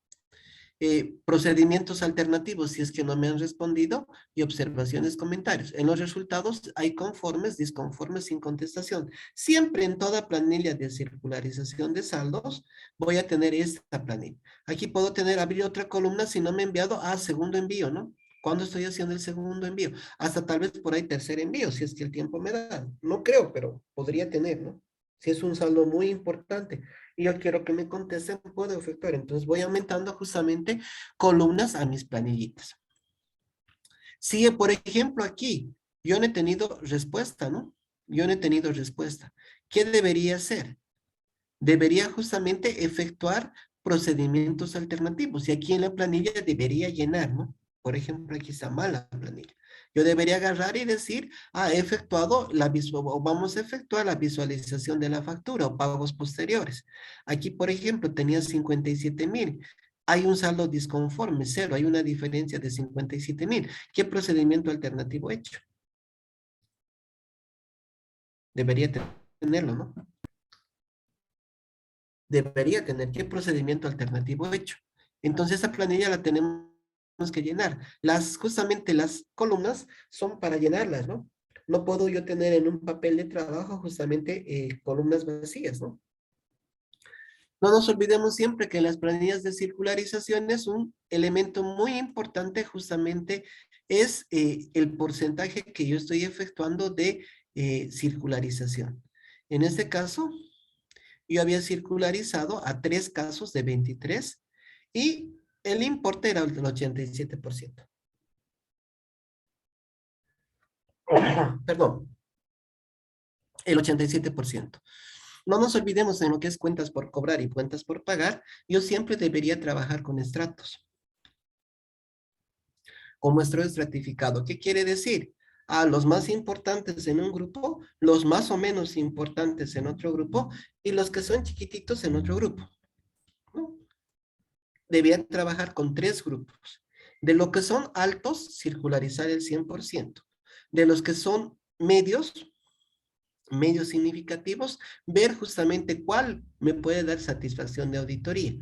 Procedimientos alternativos si es que no me han respondido y observaciones, comentarios. En los resultados hay conformes, disconformes, sin contestación. Siempre en toda planilla de circularización de saldos voy a tener esta planilla. Aquí puedo abrir otra columna si no me he enviado a segundo envío, ¿no? ¿Cuándo estoy haciendo el segundo envío? Hasta tal vez por ahí tercer envío, si es que el tiempo me da. No creo, pero podría tener, ¿no? Si es un saldo muy importante y yo quiero que me contesten, puedo efectuar. Entonces voy aumentando justamente columnas a mis planillitas. Si, por ejemplo, aquí yo no he tenido respuesta, ¿no? Yo no he tenido respuesta. ¿Qué debería hacer? Debería justamente efectuar procedimientos alternativos. Y aquí en la planilla debería llenar, ¿no? Por ejemplo, aquí está mal la planilla. Yo debería agarrar y decir, he efectuado o vamos a efectuar la visualización de la factura o pagos posteriores. Aquí, por ejemplo, tenía 57,000. Hay un saldo disconforme, cero. Hay una diferencia de 57,000. ¿Qué procedimiento alternativo he hecho? Debería tenerlo, ¿no? debería tener qué procedimiento alternativo hecho. Entonces esa planilla la tenemos que llenar. Justamente las columnas son para llenarlas, ¿no? No puedo yo tener en un papel de trabajo justamente columnas vacías, ¿no? No nos olvidemos siempre que en las planillas de circularización es un elemento muy importante justamente es el porcentaje que yo estoy efectuando de circularización. En este caso, yo había circularizado a 3 casos de 23 y el importe era del 87%. Perdón, el 87%. No nos olvidemos en lo que es cuentas por cobrar y cuentas por pagar, yo siempre debería trabajar con estratos, con muestreo estratificado. ¿Qué quiere decir? A los más importantes en un grupo, los más o menos importantes en otro grupo y los que son chiquititos en otro grupo, ¿no? Debía trabajar con 3 grupos. De lo que son altos, circularizar el 100%. De los que son medios significativos, ver justamente cuál me puede dar satisfacción de auditoría.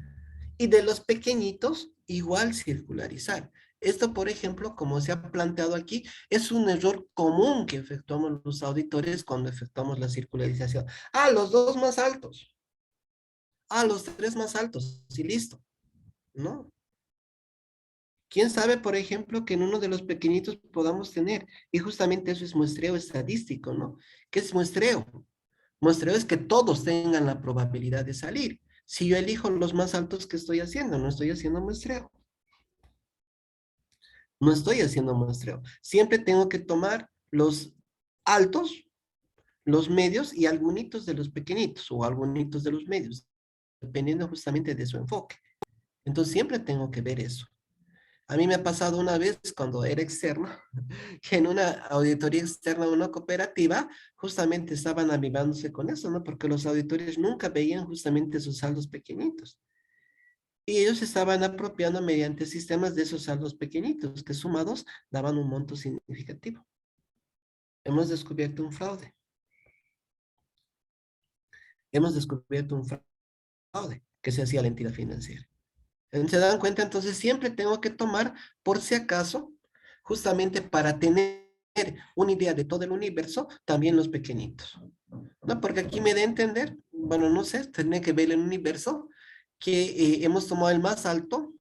Y de los pequeñitos, igual circularizar. Esto, por ejemplo, como se ha planteado aquí, es un error común que efectuamos los auditores cuando efectuamos la circularización. Ah, los 2 más altos. Ah, los 3 más altos. Y listo. ¿No? ¿Quién sabe, por ejemplo, que en uno de los pequeñitos podamos tener? Y justamente eso es muestreo estadístico, ¿no? ¿Qué es muestreo? Muestreo es que todos tengan la probabilidad de salir. Si yo elijo los más altos, ¿qué estoy haciendo? No estoy haciendo muestreo. No estoy haciendo muestreo. Siempre tengo que tomar los altos, los medios y algunos de los pequeñitos o algunos de los medios, dependiendo justamente de su enfoque. Entonces siempre tengo que ver eso. A mí me ha pasado una vez cuando era externo, que en una auditoría externa de una cooperativa, justamente estaban avivándose con eso, ¿no? Porque los auditores nunca veían justamente esos saldos pequeñitos. Y ellos estaban apropiando mediante sistemas de esos saldos pequeñitos, que sumados daban un monto significativo. Hemos descubierto un fraude. Hemos descubierto un fraude que se hacía a la entidad financiera. ¿Se dan cuenta? Entonces siempre tengo que tomar, por si acaso, justamente para tener una idea de todo el universo, también los pequeñitos. ¿No? Porque aquí me da a entender, bueno, no sé, tiene que ver el universo, que hemos tomado el más alto,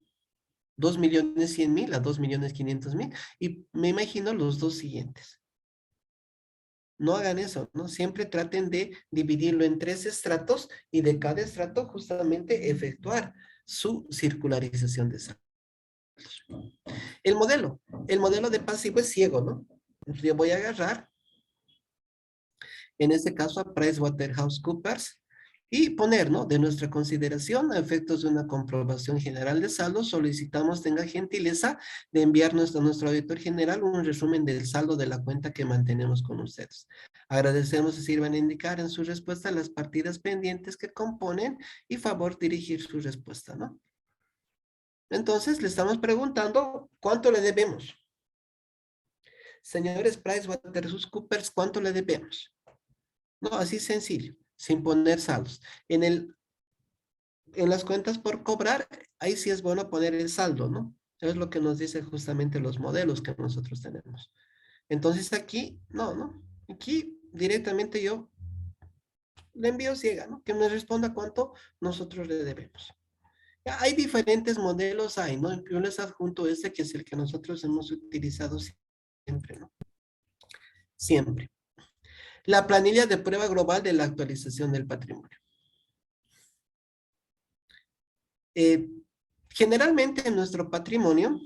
2.100.000 a 2.500.000, y me imagino los dos siguientes. No hagan eso, ¿no? Siempre traten de dividirlo en 3 estratos y de cada estrato justamente efectuar su circularización de saldos. El modelo de pasivo es ciego, ¿no? Entonces yo voy a agarrar, en este caso a PricewaterhouseCoopers, y poner, ¿no? De nuestra consideración, a efectos de una comprobación general de saldo, solicitamos tenga gentileza de enviarnos a nuestro auditor general un resumen del saldo de la cuenta que mantenemos con ustedes. Agradecemos que sirvan a indicar en su respuesta las partidas pendientes que componen y favor dirigir su respuesta, ¿no? Entonces, le estamos preguntando cuánto le debemos. Señores PricewaterhouseCoopers, ¿cuánto le debemos? No, así sencillo, sin poner saldos. En las cuentas por cobrar, ahí sí es bueno poner el saldo, ¿no? Es lo que nos dicen justamente los modelos que nosotros tenemos. Entonces aquí, no. Aquí directamente yo le envío ciega, ¿no? Que me responda cuánto nosotros le debemos. Ya, hay diferentes modelos, ¿no? Yo les adjunto este que es el que nosotros hemos utilizado siempre, ¿no? Siempre. La planilla de prueba global de la actualización del patrimonio. Eh, Generalmente nuestro patrimonio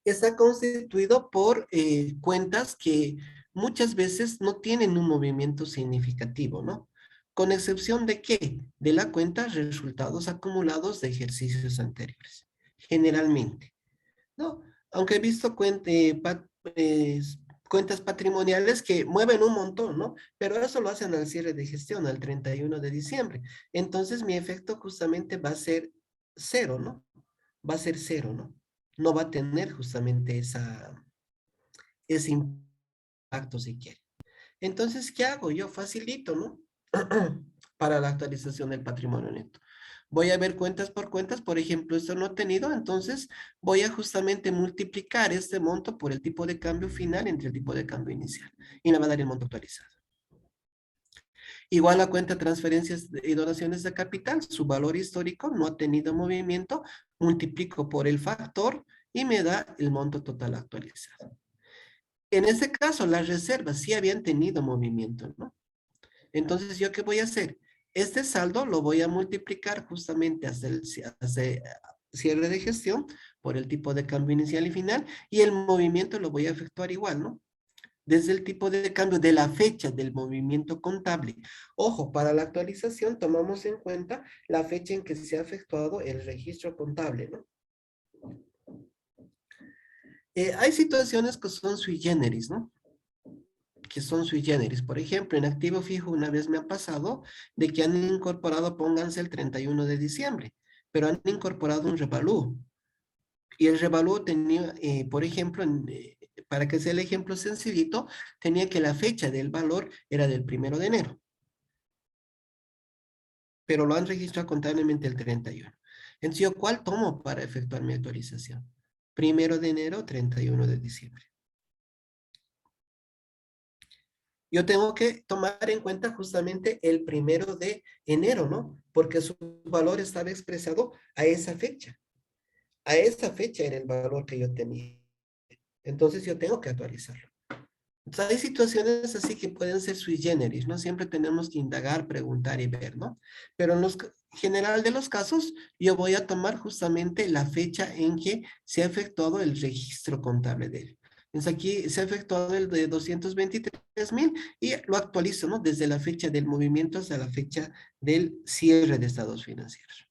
está constituido por cuentas que muchas veces no tienen un movimiento significativo, ¿no? Con excepción de qué? De la cuenta resultados acumulados de ejercicios anteriores. Generalmente, ¿no? Aunque he visto cuentas patrimoniales que mueven un montón, ¿no? Pero eso lo hacen al cierre de gestión, al 31 de diciembre. Entonces mi efecto justamente va a ser cero, ¿no? Va a ser cero, ¿no? No va a tener justamente ese impacto si quiere. Entonces, ¿qué hago? Yo facilito, ¿no? para la actualización del patrimonio neto. Voy a ver cuentas por cuentas, por ejemplo, esto no he tenido, entonces voy a justamente multiplicar este monto por el tipo de cambio final entre el tipo de cambio inicial y me va a dar el monto actualizado. Igual la cuenta transferencias y donaciones de capital, su valor histórico no ha tenido movimiento, multiplico por el factor y me da el monto total actualizado. En este caso, las reservas sí habían tenido movimiento, ¿no? Entonces, ¿yo qué voy a hacer? Este saldo lo voy a multiplicar justamente hasta el cierre de gestión por el tipo de cambio inicial y final y el movimiento lo voy a efectuar igual, ¿no? Desde el tipo de cambio de la fecha del movimiento contable. Ojo, para la actualización tomamos en cuenta la fecha en que se ha efectuado el registro contable, ¿no? Hay situaciones que son sui generis, ¿no? Que son sui generis. Por ejemplo, en activo fijo una vez me ha pasado de que han incorporado, pónganse el 31 de diciembre, pero han incorporado un revalúo. Y el revalúo tenía, por ejemplo, para que sea el ejemplo sencillito, tenía que la fecha del valor era del 1 de enero, pero lo han registrado contablemente el 31. Entonces, ¿yo cuál tomo para efectuar mi actualización? 1 de enero, 31 de diciembre. Yo tengo que tomar en cuenta justamente el 1 de enero, ¿no? Porque su valor estaba expresado a esa fecha. A esa fecha era el valor que yo tenía. Entonces yo tengo que actualizarlo. Entonces, hay situaciones así que pueden ser sui generis, ¿no? Siempre tenemos que indagar, preguntar y ver, ¿no? Pero en los general de los casos, yo voy a tomar justamente la fecha en que se ha efectuado el registro contable de él. Entonces, aquí se ha efectuado el de 223,000 y lo actualizo, ¿no? Desde la fecha del movimiento hasta la fecha del cierre de estados financieros.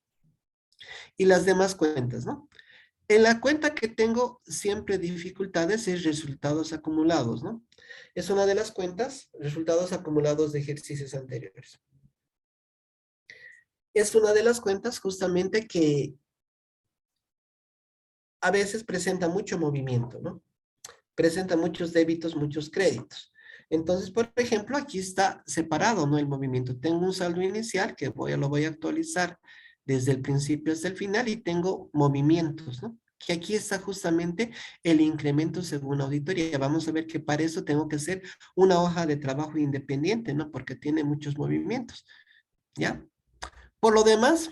Y las demás cuentas, ¿no? En la cuenta que tengo siempre dificultades es resultados acumulados, ¿no? Es una de las cuentas, resultados acumulados de ejercicios anteriores. Es una de las cuentas justamente que a veces presenta mucho movimiento, ¿no? Presenta muchos débitos, muchos créditos. Entonces, por ejemplo, aquí está separado, ¿no? El movimiento. Tengo un saldo inicial que lo voy a actualizar desde el principio hasta el final y tengo movimientos, ¿no? Que aquí está justamente el incremento según auditoría. Vamos a ver que para eso tengo que hacer una hoja de trabajo independiente, ¿no? Porque tiene muchos movimientos, ¿ya? Por lo demás,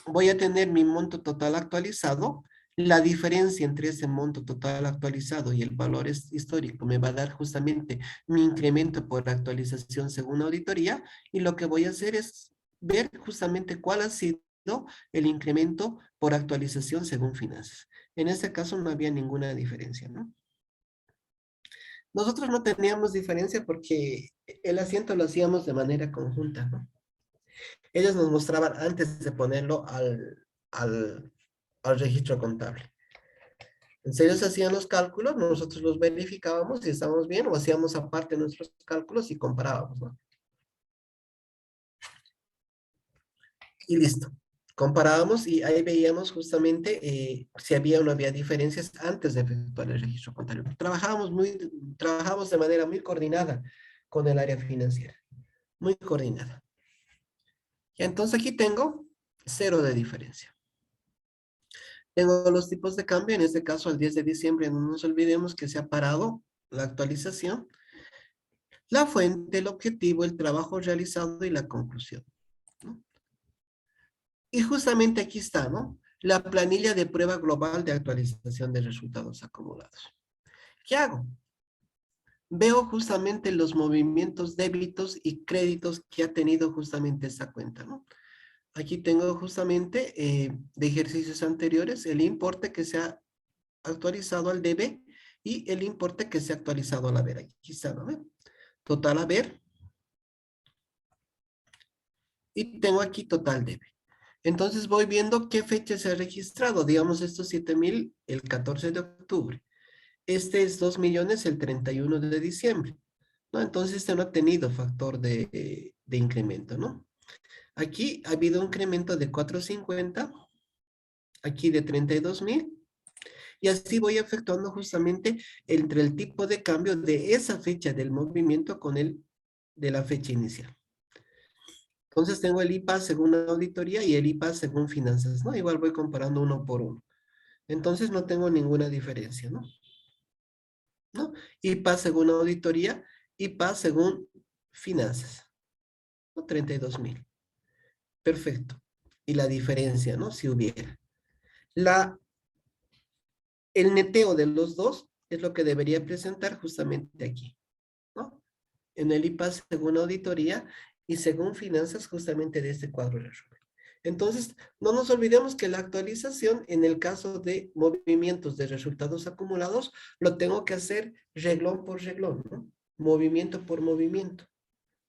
voy a tener mi monto total actualizado. La diferencia entre ese monto total actualizado y el valor histórico me va a dar justamente mi incremento por actualización según auditoría. Y lo que voy a hacer es ver justamente cuál ha sido el incremento por actualización según finanzas. En este caso no había ninguna diferencia, ¿no? Nosotros no teníamos diferencia porque el asiento lo hacíamos de manera conjunta, ¿no? Ellos nos mostraban antes de ponerlo al registro contable. Entonces ellos hacían los cálculos, nosotros los verificábamos si estábamos bien o hacíamos aparte nuestros cálculos y comparábamos, ¿no? Y listo. Comparábamos y ahí veíamos justamente si había o no había diferencias antes de efectuar el registro contable. Trabajamos de manera muy coordinada con el área financiera. Muy coordinada. Y entonces aquí tengo 0 de diferencia. Tengo los tipos de cambio, en este caso al 10 de diciembre, no nos olvidemos que se ha parado la actualización, la fuente, el objetivo, el trabajo realizado y la conclusión, ¿no? Y justamente aquí está, ¿no? La planilla de prueba global de actualización de resultados acumulados. ¿Qué hago? Veo justamente los movimientos débitos y créditos que ha tenido justamente esta cuenta, ¿no? Aquí tengo justamente de ejercicios anteriores el importe que se ha actualizado al debe y el importe que se ha actualizado al haber. Aquí está, ¿no? Total haber. Y tengo aquí total debe. Entonces voy viendo qué fecha se ha registrado. Digamos, estos 7,000 el 14 de octubre. Este es 2 millones el 31 de diciembre, ¿no? Entonces este no ha tenido factor de incremento, ¿no? Aquí ha habido un incremento de 450, aquí de 32,000. Y así voy efectuando justamente entre el tipo de cambio de esa fecha del movimiento con el de la fecha inicial. Entonces tengo el IPA según auditoría y el IPA según finanzas, ¿no? Igual voy comparando uno por uno. Entonces no tengo ninguna diferencia, ¿no? ¿No? IPA según auditoría, IPA según finanzas, ¿no? 32,000. Perfecto. Y la diferencia, ¿no? Si hubiera. El neteo de los dos es lo que debería presentar justamente aquí, ¿no? En el IPA según auditoría y según finanzas justamente de este cuadro de resumen. Entonces, no nos olvidemos que la actualización en el caso de movimientos de resultados acumulados lo tengo que hacer reglón por reglón, ¿no? Movimiento por movimiento,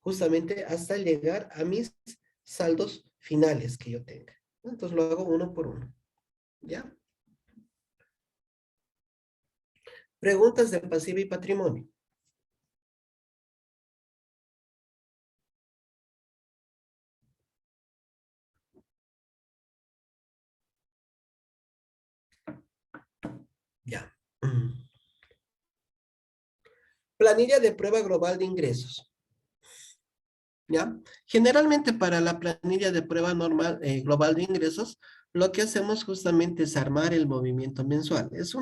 justamente hasta llegar a mis saldos finales que yo tenga. Entonces lo hago uno por uno, ¿ya? Preguntas de pasivo y patrimonio. Ya. Planilla de prueba global de ingresos. ¿Ya? Generalmente para la planilla de prueba normal global de ingresos, lo que hacemos justamente es armar el movimiento mensual. Es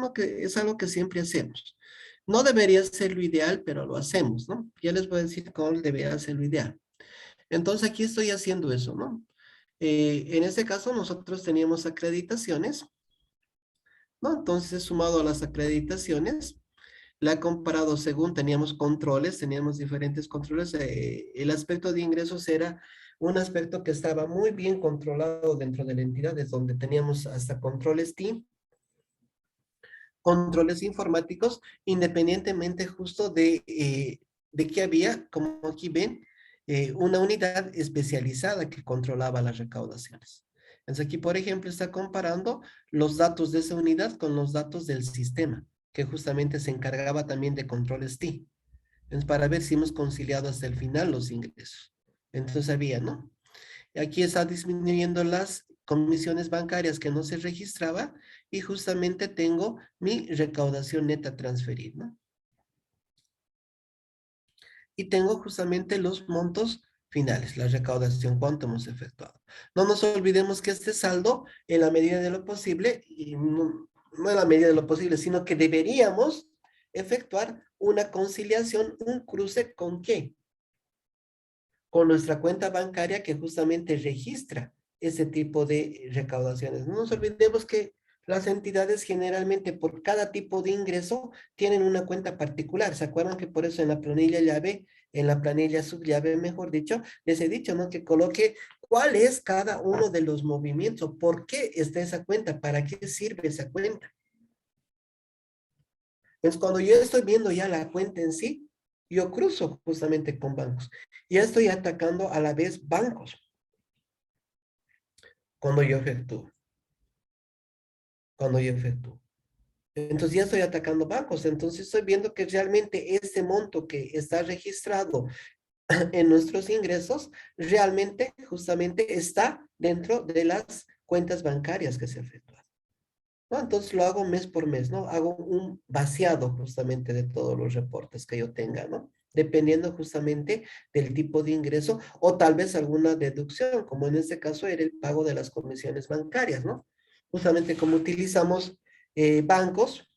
algo que siempre hacemos. No debería ser lo ideal, pero lo hacemos, ¿no? Ya les voy a decir cómo debería ser lo ideal. Entonces aquí estoy haciendo eso, ¿no? En este caso nosotros teníamos acreditaciones, ¿no? Entonces sumado a las acreditaciones, la he comparado según teníamos controles, teníamos diferentes controles. El aspecto de ingresos era un aspecto que estaba muy bien controlado dentro de la entidad, es donde teníamos hasta controles TIM, controles informáticos, independientemente justo de que había, como aquí ven, una unidad especializada que controlaba las recaudaciones. Entonces aquí, por ejemplo, está comparando los datos de esa unidad con los datos del sistema, que justamente se encargaba también de controles TI. Entonces, para ver si hemos conciliado hasta el final los ingresos. Entonces había, ¿no? Aquí está disminuyendo las comisiones bancarias que no se registraba y justamente tengo mi recaudación neta transferida, ¿no? Y tengo justamente los montos finales, la recaudación, cuánto hemos efectuado. No nos olvidemos que este saldo, en la medida de lo posible, y no en la medida de lo posible, sino que deberíamos efectuar una conciliación, un cruce con ¿qué? Con nuestra cuenta bancaria que justamente registra ese tipo de recaudaciones. No nos olvidemos que las entidades generalmente por cada tipo de ingreso tienen una cuenta particular. ¿Se acuerdan que por eso en la planilla llave, en la planilla subllave, mejor dicho, les he dicho, ¿no? Que coloque cuál es cada uno de los movimientos, por qué está esa cuenta, para qué sirve esa cuenta. Entonces, cuando yo estoy viendo ya la cuenta en sí, yo cruzo justamente con bancos. Ya estoy atacando a la vez bancos cuando yo efectúo. Cuando yo efectúo. Entonces ya estoy atacando bancos. Entonces estoy viendo que realmente ese monto que está registrado en nuestros ingresos realmente justamente está dentro de las cuentas bancarias que se efectúan, ¿no? Entonces lo hago mes por mes, ¿no? Hago un vaciado justamente de todos los reportes que yo tenga, ¿no? Dependiendo justamente del tipo de ingreso o tal vez alguna deducción, como en este caso era el pago de las comisiones bancarias, ¿no? Justamente como utilizamos bancos,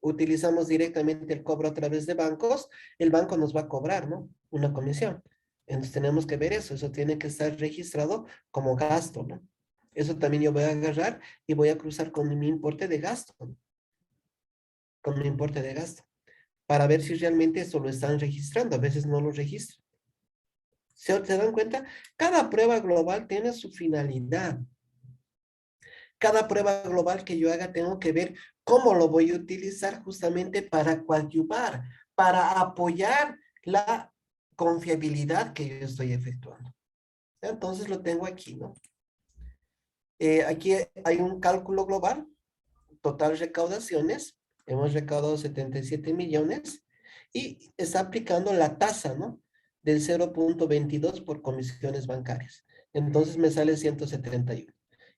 utilizamos directamente el cobro a través de bancos, el banco nos va a cobrar, ¿no? Una comisión. Entonces tenemos que ver eso tiene que estar registrado como gasto, ¿no? Eso también yo voy a agarrar y voy a cruzar con mi importe de gasto, ¿no? Con mi importe de gasto, para ver si realmente eso lo están registrando. A veces no lo registran. ¿Se dan cuenta? Cada prueba global tiene su finalidad. Cada prueba global que yo haga tengo que ver cómo lo voy a utilizar justamente para coadyuvar, para apoyar la confiabilidad que yo estoy efectuando. Entonces lo tengo aquí, ¿no? Aquí hay un cálculo global, total recaudaciones, hemos recaudado 77 millones y está aplicando la tasa, ¿no? Del 0,22 por comisiones bancarias. Entonces me sale 171.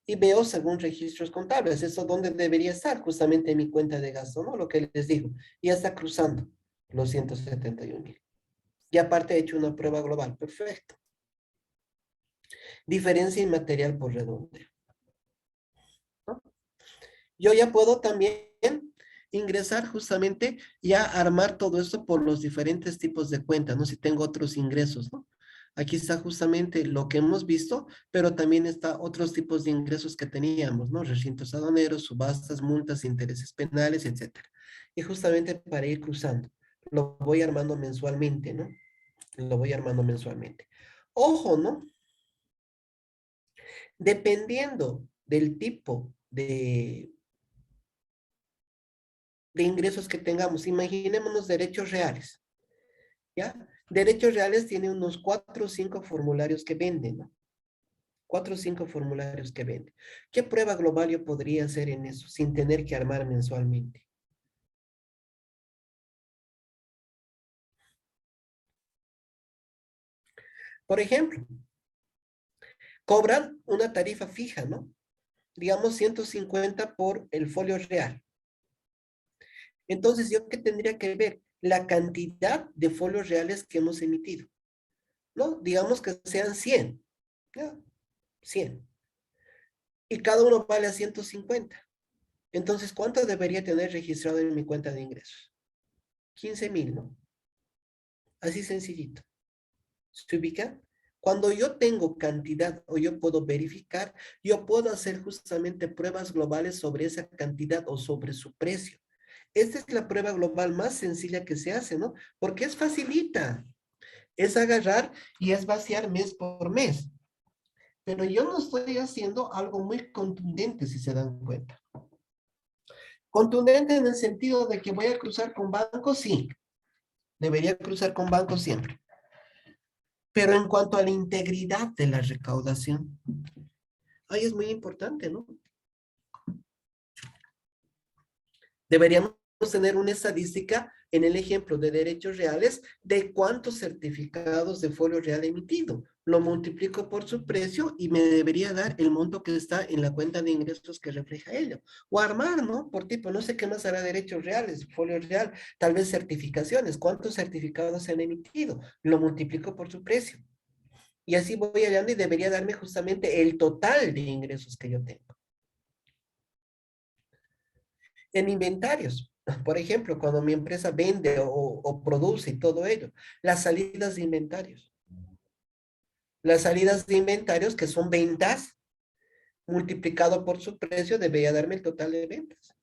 Y veo según registros contables, eso donde debería estar, justamente en mi cuenta de gasto, ¿no? Lo que les digo. Ya está cruzando los 171,000. Y aparte he hecho una prueba global. Perfecto. Diferencia inmaterial por redondeo, ¿no? Yo ya puedo también ingresar justamente y a armar todo esto por los diferentes tipos de cuentas, ¿no? Si tengo otros ingresos, ¿no? Aquí está justamente lo que hemos visto, pero también está otros tipos de ingresos que teníamos, ¿no? Recintos aduaneros, subastas, multas, intereses penales, etcétera. Y justamente para ir cruzando, lo voy armando mensualmente, ¿no? Lo voy armando mensualmente. Ojo, ¿no? Dependiendo del tipo de ingresos que tengamos, imaginémonos derechos reales, ¿ya? Derechos reales tiene unos 4 o 5 formularios que venden, ¿no? 4 o 5 formularios que venden. ¿Qué prueba global yo podría hacer en eso sin tener que armar mensualmente? Por ejemplo, cobran una tarifa fija, ¿no? Digamos 150 por el folio real. Entonces, ¿yo qué tendría que ver? La cantidad de folios reales que hemos emitido, ¿no? Digamos que sean 100, ¿ya? 100. Y cada uno vale a 150. Entonces, ¿cuánto debería tener registrado en mi cuenta de ingresos? 15,000, ¿no? Así sencillito. ¿Se ubica? Cuando yo tengo cantidad o yo puedo verificar, yo puedo hacer justamente pruebas globales sobre esa cantidad o sobre su precio. Esta es la prueba global más sencilla que se hace, ¿no? Porque es facilita. Es agarrar y es vaciar mes por mes. Pero yo no estoy haciendo algo muy contundente, si se dan cuenta. Contundente en el sentido de que voy a cruzar con bancos, sí. Debería cruzar con bancos siempre. Pero en cuanto a la integridad de la recaudación, ahí es muy importante, ¿no? Deberíamos tener una estadística en el ejemplo de derechos reales de cuántos certificados de folio real emitido. Lo multiplico por su precio y me debería dar el monto que está en la cuenta de ingresos que refleja ello. O armar, ¿no? Por tipo, no sé qué más hará derechos reales, folio real, tal vez certificaciones. ¿Cuántos certificados se han emitido? Lo multiplico por su precio. Y así voy hallando y debería darme justamente el total de ingresos que yo tengo. En inventarios, por ejemplo, cuando mi empresa vende o produce y todo ello, las salidas de inventarios. Las salidas de inventarios, que son ventas, multiplicado por su precio, debería darme el total de ventas.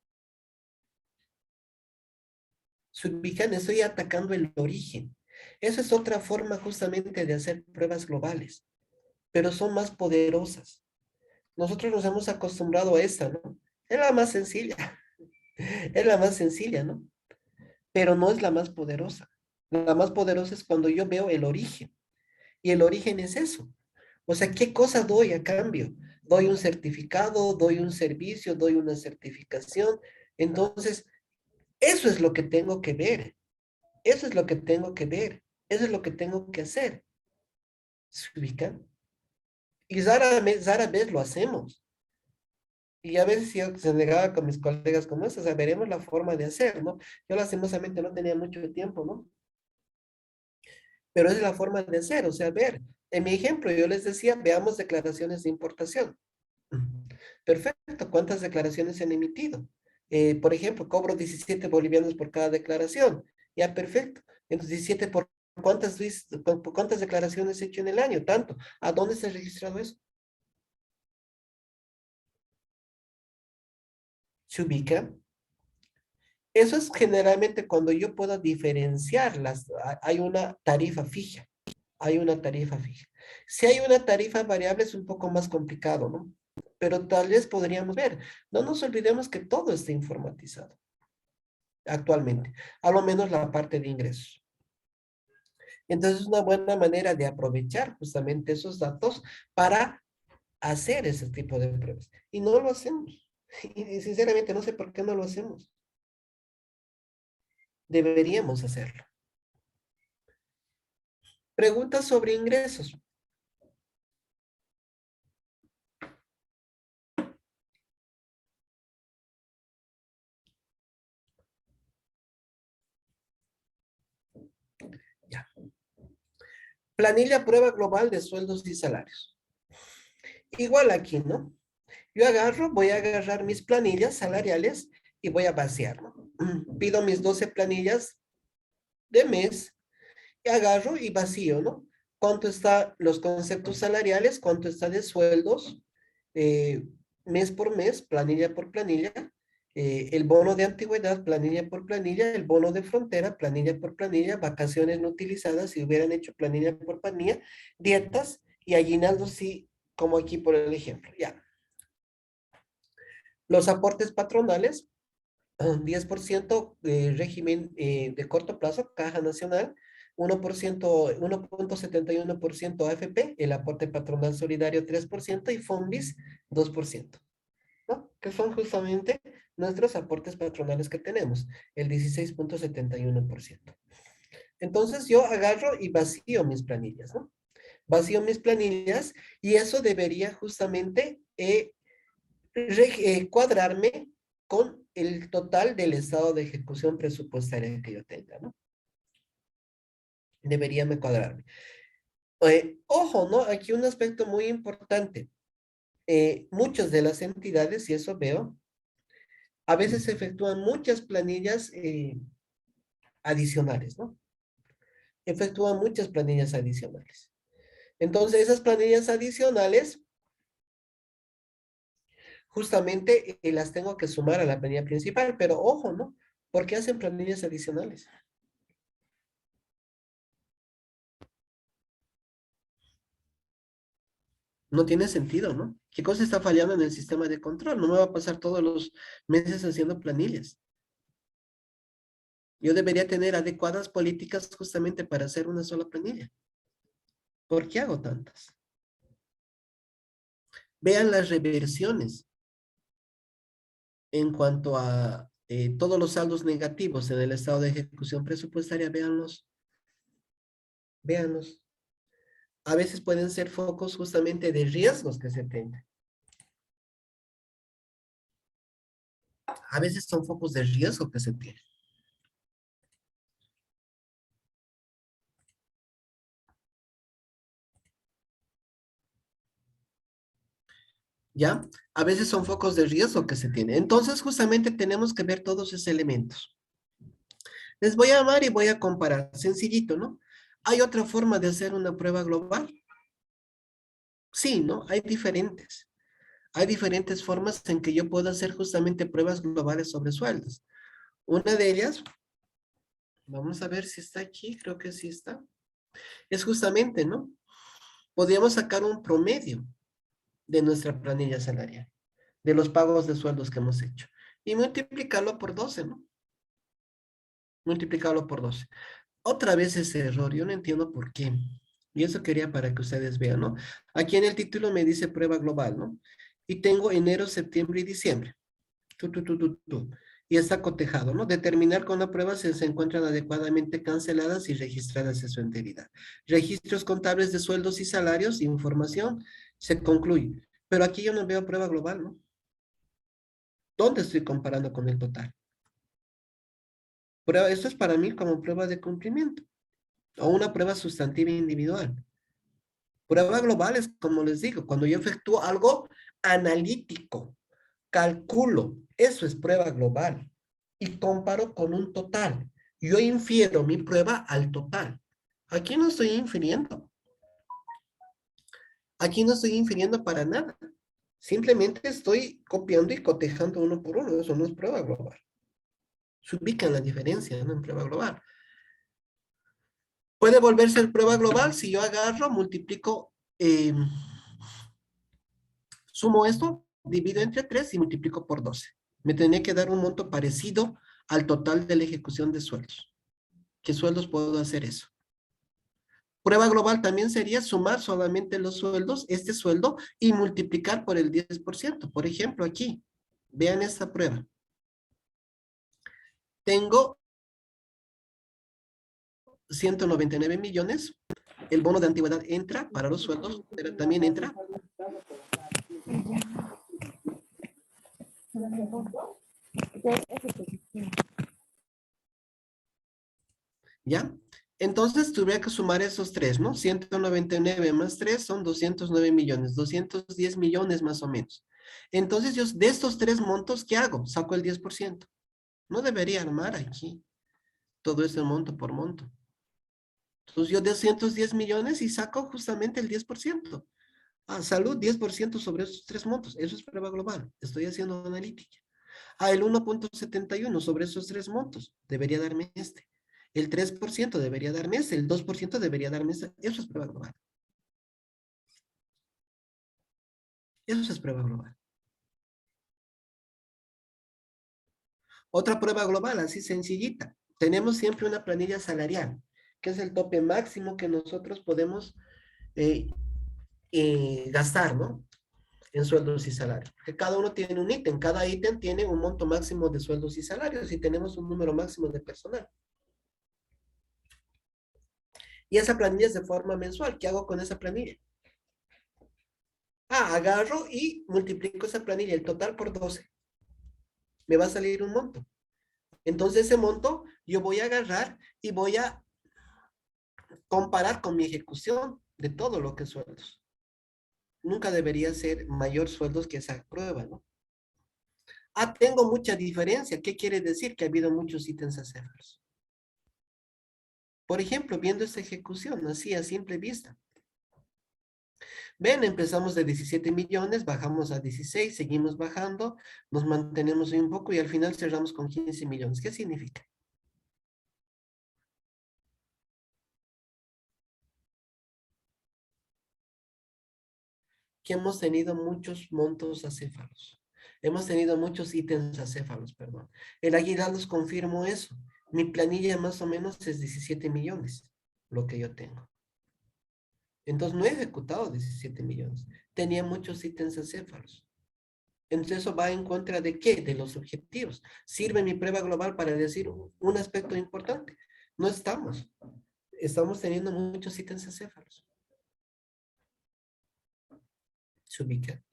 Se ubican, estoy atacando el origen. Esa es otra forma justamente de hacer pruebas globales, pero son más poderosas. Nosotros nos hemos acostumbrado a esta, ¿no? Es la más sencilla, es la más sencilla, ¿no? Pero no es la más poderosa. La más poderosa es cuando yo veo el origen. Y el origen es eso. O sea, ¿qué cosa doy a cambio? Doy un certificado, doy un servicio, doy una certificación. Entonces, eso es lo que tengo que ver. Eso es lo que tengo que ver. Eso es lo que tengo que hacer. ¿Se ubican? Y rara vez lo hacemos. Y a veces yo se negaba con mis colegas como eso, o sea, veremos la forma de hacer, ¿no? Yo lastimosamente no tenía mucho tiempo, ¿no? Pero es la forma de hacer, o sea, ver. En mi ejemplo, yo les decía, veamos declaraciones de importación. Perfecto, ¿cuántas declaraciones se han emitido? Por ejemplo, cobro 17 bolivianos por cada declaración. Ya, perfecto. Entonces, 17 por cuántas declaraciones he hecho en el año, tanto. ¿A dónde se ha registrado eso? ¿Se ubica? Eso es generalmente cuando yo puedo diferenciarlas. Hay una tarifa fija. Hay una tarifa fija. Si hay una tarifa variable es un poco más complicado, ¿no? Pero tal vez podríamos ver. No nos olvidemos que todo está informatizado actualmente, a lo menos la parte de ingresos. Entonces es una buena manera de aprovechar justamente esos datos para hacer ese tipo de pruebas. Y no lo hacemos. Y sinceramente no sé por qué no lo hacemos. Deberíamos hacerlo. Preguntas sobre ingresos. Ya. Planilla prueba global de sueldos y salarios. Igual aquí, ¿no? Yo voy a agarrar mis planillas salariales y voy a vaciar, ¿no? Pido mis 12 planillas de mes y agarro y vacío, ¿no? ¿Cuánto está los conceptos salariales? ¿Cuánto está de sueldos? eh, Mes por mes, planilla por planilla, el bono de antigüedad, planilla por planilla, el bono de frontera, planilla por planilla, vacaciones no utilizadas, si hubieran hecho planilla por planilla, dietas y aguinaldos, sí, como aquí por el ejemplo, ya. Los aportes patronales, 10% de régimen de corto plazo, Caja Nacional, 1%, 1.71% AFP, el aporte patronal solidario 3% y FONBIS 2%. ¿No? Que son justamente nuestros aportes patronales que tenemos, el 16.71%. Entonces yo agarro y vacío mis planillas, ¿no? Vacío mis planillas y eso debería justamente cuadrarme con el total del estado de ejecución presupuestaria que yo tenga, ¿no? Debería me cuadrarme. Ojo, ¿no? Aquí un aspecto muy importante. Muchas de las entidades, y eso veo, a veces se efectúan muchas planillas adicionales, ¿no? Efectúan muchas planillas adicionales. Entonces, esas planillas adicionales, justamente las tengo que sumar a la planilla principal, pero ojo, ¿no? ¿Por qué hacen planillas adicionales? No tiene sentido, ¿no? ¿Qué cosa está fallando en el sistema de control? No me va a pasar todos los meses haciendo planillas. Yo debería tener adecuadas políticas justamente para hacer una sola planilla. ¿Por qué hago tantas? Vean las reversiones en cuanto a todos los saldos negativos en el estado de ejecución presupuestaria, véanlos, véanlos. A veces pueden ser focos justamente de riesgos que se tengan. A veces son focos de riesgo que se tienen. ¿Ya? A veces son focos de riesgo que se tienen. Entonces, justamente tenemos que ver todos esos elementos. Les voy a llamar y voy a comparar. Sencillito, ¿no? ¿Hay otra forma de hacer una prueba global? Sí, ¿no? Hay diferentes. Hay diferentes formas en que yo puedo hacer justamente pruebas globales sobre sueldos. Una de ellas, vamos a ver si está aquí, creo que sí está, es justamente, ¿no? Podríamos sacar un promedio de nuestra planilla salarial, de los pagos de sueldos que hemos hecho, y multiplicarlo por 12, ¿no? Multiplicarlo por 12. Otra vez ese error, yo no entiendo por qué. Y eso quería para que ustedes vean, ¿no? Aquí en el título me dice prueba global, ¿no? Y tengo enero, septiembre y diciembre. Y está cotejado, ¿no? Determinar con la prueba si se encuentran adecuadamente canceladas y registradas en su integridad. Registros contables de sueldos y salarios, información, se concluye. Pero aquí yo no veo prueba global, ¿no? ¿Dónde estoy comparando con el total? Prueba, esto es para mí como prueba de cumplimiento o una prueba sustantiva individual. Prueba global es, como les digo, cuando yo efectúo algo analítico, calculo, eso es prueba global y comparo con un total. Yo infiero mi prueba al total. Aquí no estoy infiriendo. Aquí no estoy infiriendo para nada. Simplemente estoy copiando y cotejando uno por uno. Eso no es prueba global. Se ubican la diferencia, ¿no? En prueba global. Puede volverse el prueba global si yo agarro, multiplico, sumo esto, divido entre 3 y multiplico por 12. Me tenía que dar un monto parecido al total de la ejecución de sueldos. ¿Qué sueldos puedo hacer eso? Prueba global también sería sumar solamente los sueldos, este sueldo, y multiplicar por el 10%. Por ejemplo, aquí, vean esta prueba. Tengo 199 millones. El bono de antigüedad entra para los sueldos, pero también entra. ¿Ya? Entonces tuve que sumar esos tres, ¿no? 199 más 3 son 209 millones, 210 millones más o menos. Entonces yo de estos tres montos, ¿qué hago? Saco el 10%. No debería armar aquí todo ese monto por monto. Entonces yo de 210 millones y saco justamente el 10%. Ah, salud, 10% sobre esos tres montos. Eso es prueba global. Estoy haciendo analítica. Ah, el 1,71 sobre esos tres montos. Debería darme este. El 3% debería darme este. El 2% debería darme este. Eso es prueba global. Eso es prueba global. Otra prueba global, así sencillita. Tenemos siempre una planilla salarial, que es el tope máximo que nosotros podemos eh, gastar, ¿no? En sueldos y salarios. Que cada uno tiene un ítem, cada ítem tiene un monto máximo de sueldos y salarios y tenemos un número máximo de personal. Y esa planilla es de forma mensual. ¿Qué hago con esa planilla? Ah, agarro y multiplico esa planilla, el total por 12. Me va a salir un monto. Entonces ese monto yo voy a agarrar y voy a comparar con mi ejecución de todo lo que es sueldos. Nunca debería ser mayor sueldos que esa prueba, ¿no? Ah, tengo mucha diferencia. ¿Qué quiere decir? Que ha habido muchos ítems acéfalos. Por ejemplo, viendo esta ejecución, así a simple vista. Ven, empezamos de 17 millones, bajamos a 16, seguimos bajando, nos mantenemos un poco y al final cerramos con 15 millones. ¿Qué significa? Que hemos tenido muchos montos acéfalos. Hemos tenido muchos ítems acéfalos, perdón. El aguinaldos confirmó eso. Mi planilla más o menos es 17 millones, lo que yo tengo. Entonces no he ejecutado 17 millones. Tenía muchos ítems acéfalos. Entonces eso va en contra de qué? De los objetivos. ¿Sirve mi prueba global para decir un aspecto importante? No estamos. Estamos teniendo muchos ítems acéfalos. Se ubica.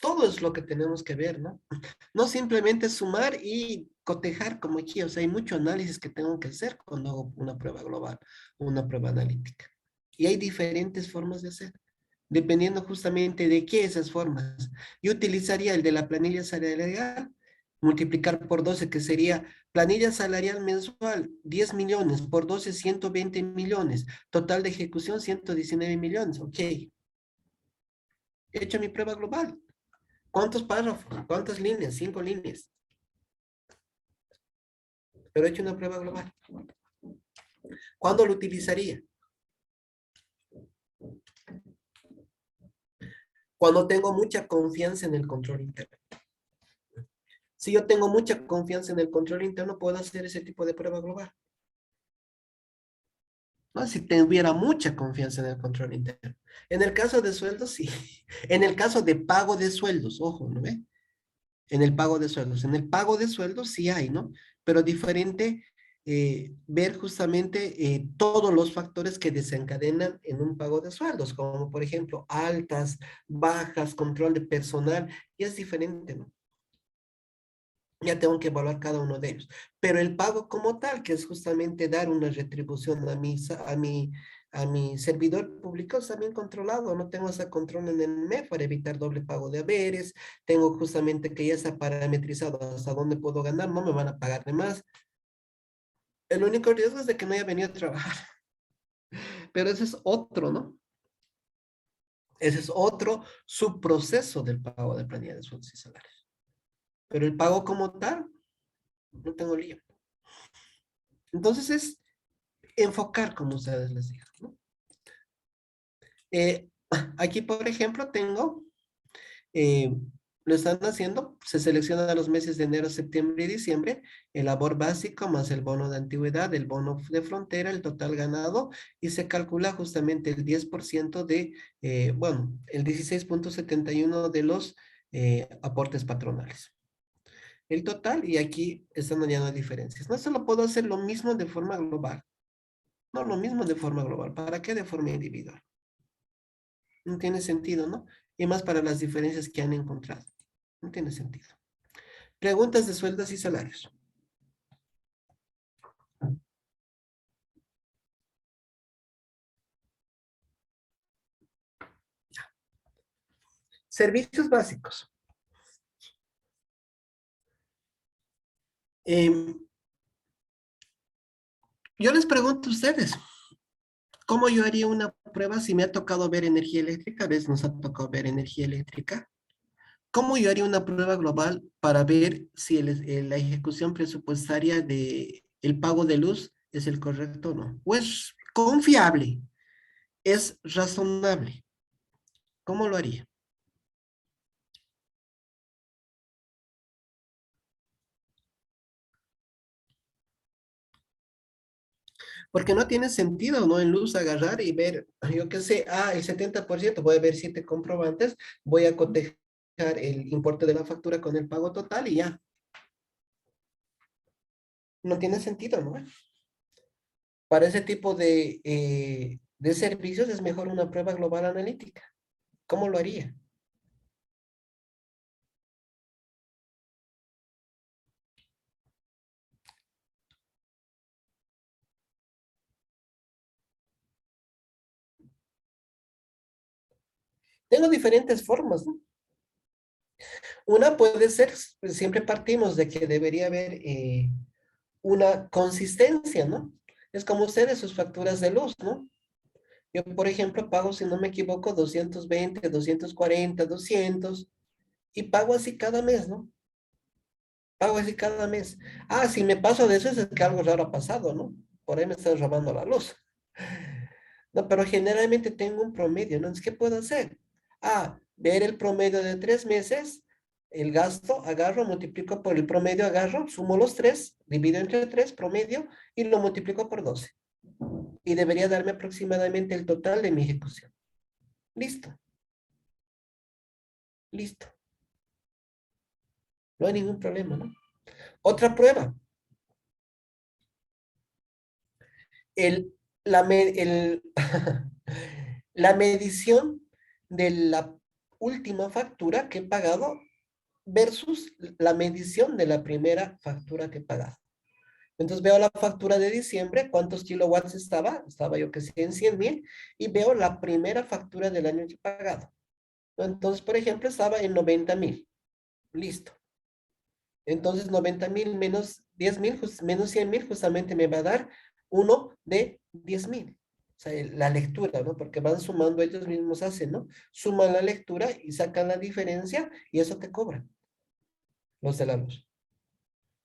Todo es lo que tenemos que ver, ¿no? No simplemente sumar y cotejar como aquí. O sea, hay mucho análisis que tengo que hacer cuando hago una prueba global, una prueba analítica. Y hay diferentes formas de hacer, dependiendo justamente de qué esas formas. Yo utilizaría el de la planilla salarial, multiplicar por 12, que sería planilla salarial mensual, 10 millones, por 12, 120 millones, total de ejecución, 119 millones. Ok, he hecho mi prueba global. ¿Cuántos párrafos? ¿Cuántas líneas? 5 líneas. Pero he hecho una prueba global. ¿Cuándo lo utilizaría? Cuando tengo mucha confianza en el control interno. Si yo tengo mucha confianza en el control interno, puedo hacer ese tipo de prueba global. ¿No? Si tuviera mucha confianza en el control interno. En el caso de sueldos, sí. En el caso de pago de sueldos, ojo, ¿no ve? En el pago de sueldos. En el pago de sueldos sí hay, ¿no? Pero diferente ver justamente todos los factores que desencadenan en un pago de sueldos, como por ejemplo altas, bajas, control de personal, y es diferente, ¿no? Ya tengo que evaluar cada uno de ellos. Pero el pago como tal, que es justamente dar una retribución a mi servidor público, está bien controlado. No tengo ese control en el MEF para evitar doble pago de haberes. Tengo justamente que ya está parametrizado hasta dónde puedo ganar. No me van a pagar de más. El único riesgo es de que no haya venido a trabajar. Pero ese es otro, ¿no? Ese es otro subproceso del pago de planilla de sueldos y salarios. Pero el pago como tal, no tengo lío. Entonces es enfocar, como ustedes les digo, ¿no? Eh, aquí, por ejemplo, tengo, eh, lo están haciendo, se seleccionan a los meses de enero, septiembre y diciembre, el labor básico más el bono de antigüedad, el bono de frontera, el total ganado, y se calcula justamente el 10% de, bueno, el 16,71 de los aportes patronales. El total, y aquí están añadiendo diferencias. No solo puedo hacer lo mismo de forma global. No, lo mismo de forma global. ¿Para qué de forma individual? No tiene sentido, ¿no? Y más para las diferencias que han encontrado. No tiene sentido. Preguntas de sueldos y salarios. Servicios básicos. Em, yo les pregunto a ustedes, ¿cómo yo haría una prueba si me ha tocado ver energía eléctrica? A veces nos ha tocado ver energía eléctrica. ¿Cómo yo haría una prueba global para ver si la ejecución presupuestaria de el pago de luz es el correcto o no? ¿O es confiable? ¿Es razonable? ¿Cómo lo haría? Porque no tiene sentido, ¿no? En luz agarrar y ver, yo qué sé, el 70%, voy a ver 7 comprobantes, voy a cotejar el importe de la factura con el pago total y ya. No tiene sentido, ¿no? Para ese tipo de servicios es mejor una prueba global analítica. ¿Cómo lo haría? Tengo diferentes formas, ¿no? Una puede ser, siempre partimos de que debería haber una consistencia, ¿no? Es como ustedes, sus facturas de luz, ¿no? Yo, por ejemplo, pago, si no me equivoco, 220, 240, 200, y pago así cada mes, ¿no? Pago así cada mes. Si me paso de eso es que algo raro ha pasado, ¿no? Por ahí me están robando la luz. No, pero generalmente tengo un promedio, ¿no? Entonces, ¿qué puedo hacer? Ver el promedio de 3 meses, el gasto, agarro, multiplico por el promedio, agarro, sumo los tres, divido entre tres, promedio, y lo multiplico por 12. Y debería darme aproximadamente el total de mi ejecución. Listo, listo. No hay ningún problema, ¿no? Otra prueba. El, la medición de la última factura que he pagado versus la medición de la primera factura que he pagado. Entonces veo la factura de diciembre, cuántos kilowatts estaba yo que sé en 100,000, y veo la primera factura del año que he pagado. Entonces, por ejemplo, estaba en 90,000. Listo. Entonces, 90,000 menos 10,000, menos 100,000, justamente me va a dar uno de 10,000. O sea, la lectura, ¿no? Porque van sumando, ellos mismos hacen, ¿no? Suman la lectura y sacan la diferencia y eso te cobran los de la luz.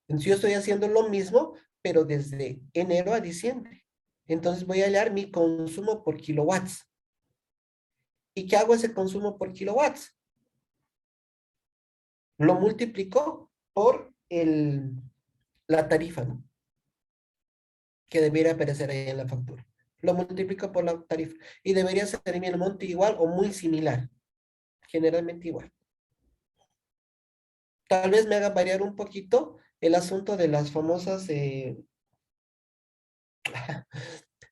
Entonces, yo estoy haciendo lo mismo, pero desde enero a diciembre. Entonces, voy a hallar mi consumo por kilowatts. ¿Y qué hago ese consumo por kilowatts? Lo multiplico por la tarifa, ¿no? Que debería aparecer ahí en la factura. Lo multiplico por la tarifa y debería ser el monto igual o muy similar, generalmente igual. Tal vez me haga variar un poquito el asunto de las famosas, ¿qué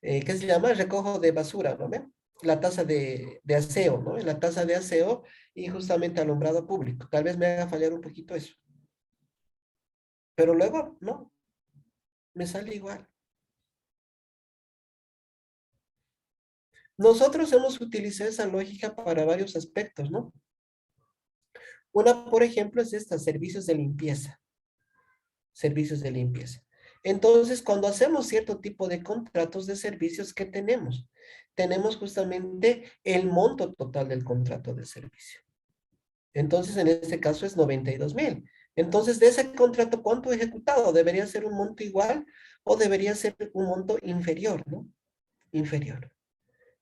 se llama? Recojo de basura, ¿no? ¿Ven? La tasa de aseo, ¿no? La tasa de aseo y justamente alumbrado público. Tal vez me haga fallar un poquito eso. Pero luego, no, me sale igual. Nosotros hemos utilizado esa lógica para varios aspectos, ¿no? Una, por ejemplo, es esta, servicios de limpieza. Servicios de limpieza. Entonces, cuando hacemos cierto tipo de contratos de servicios, ¿qué tenemos? Tenemos justamente el monto total del contrato de servicio. Entonces, en este caso es 92,000. Entonces, de ese contrato, ¿cuánto he ejecutado? ¿Debería ser un monto igual o debería ser un monto inferior, ¿no? Inferior.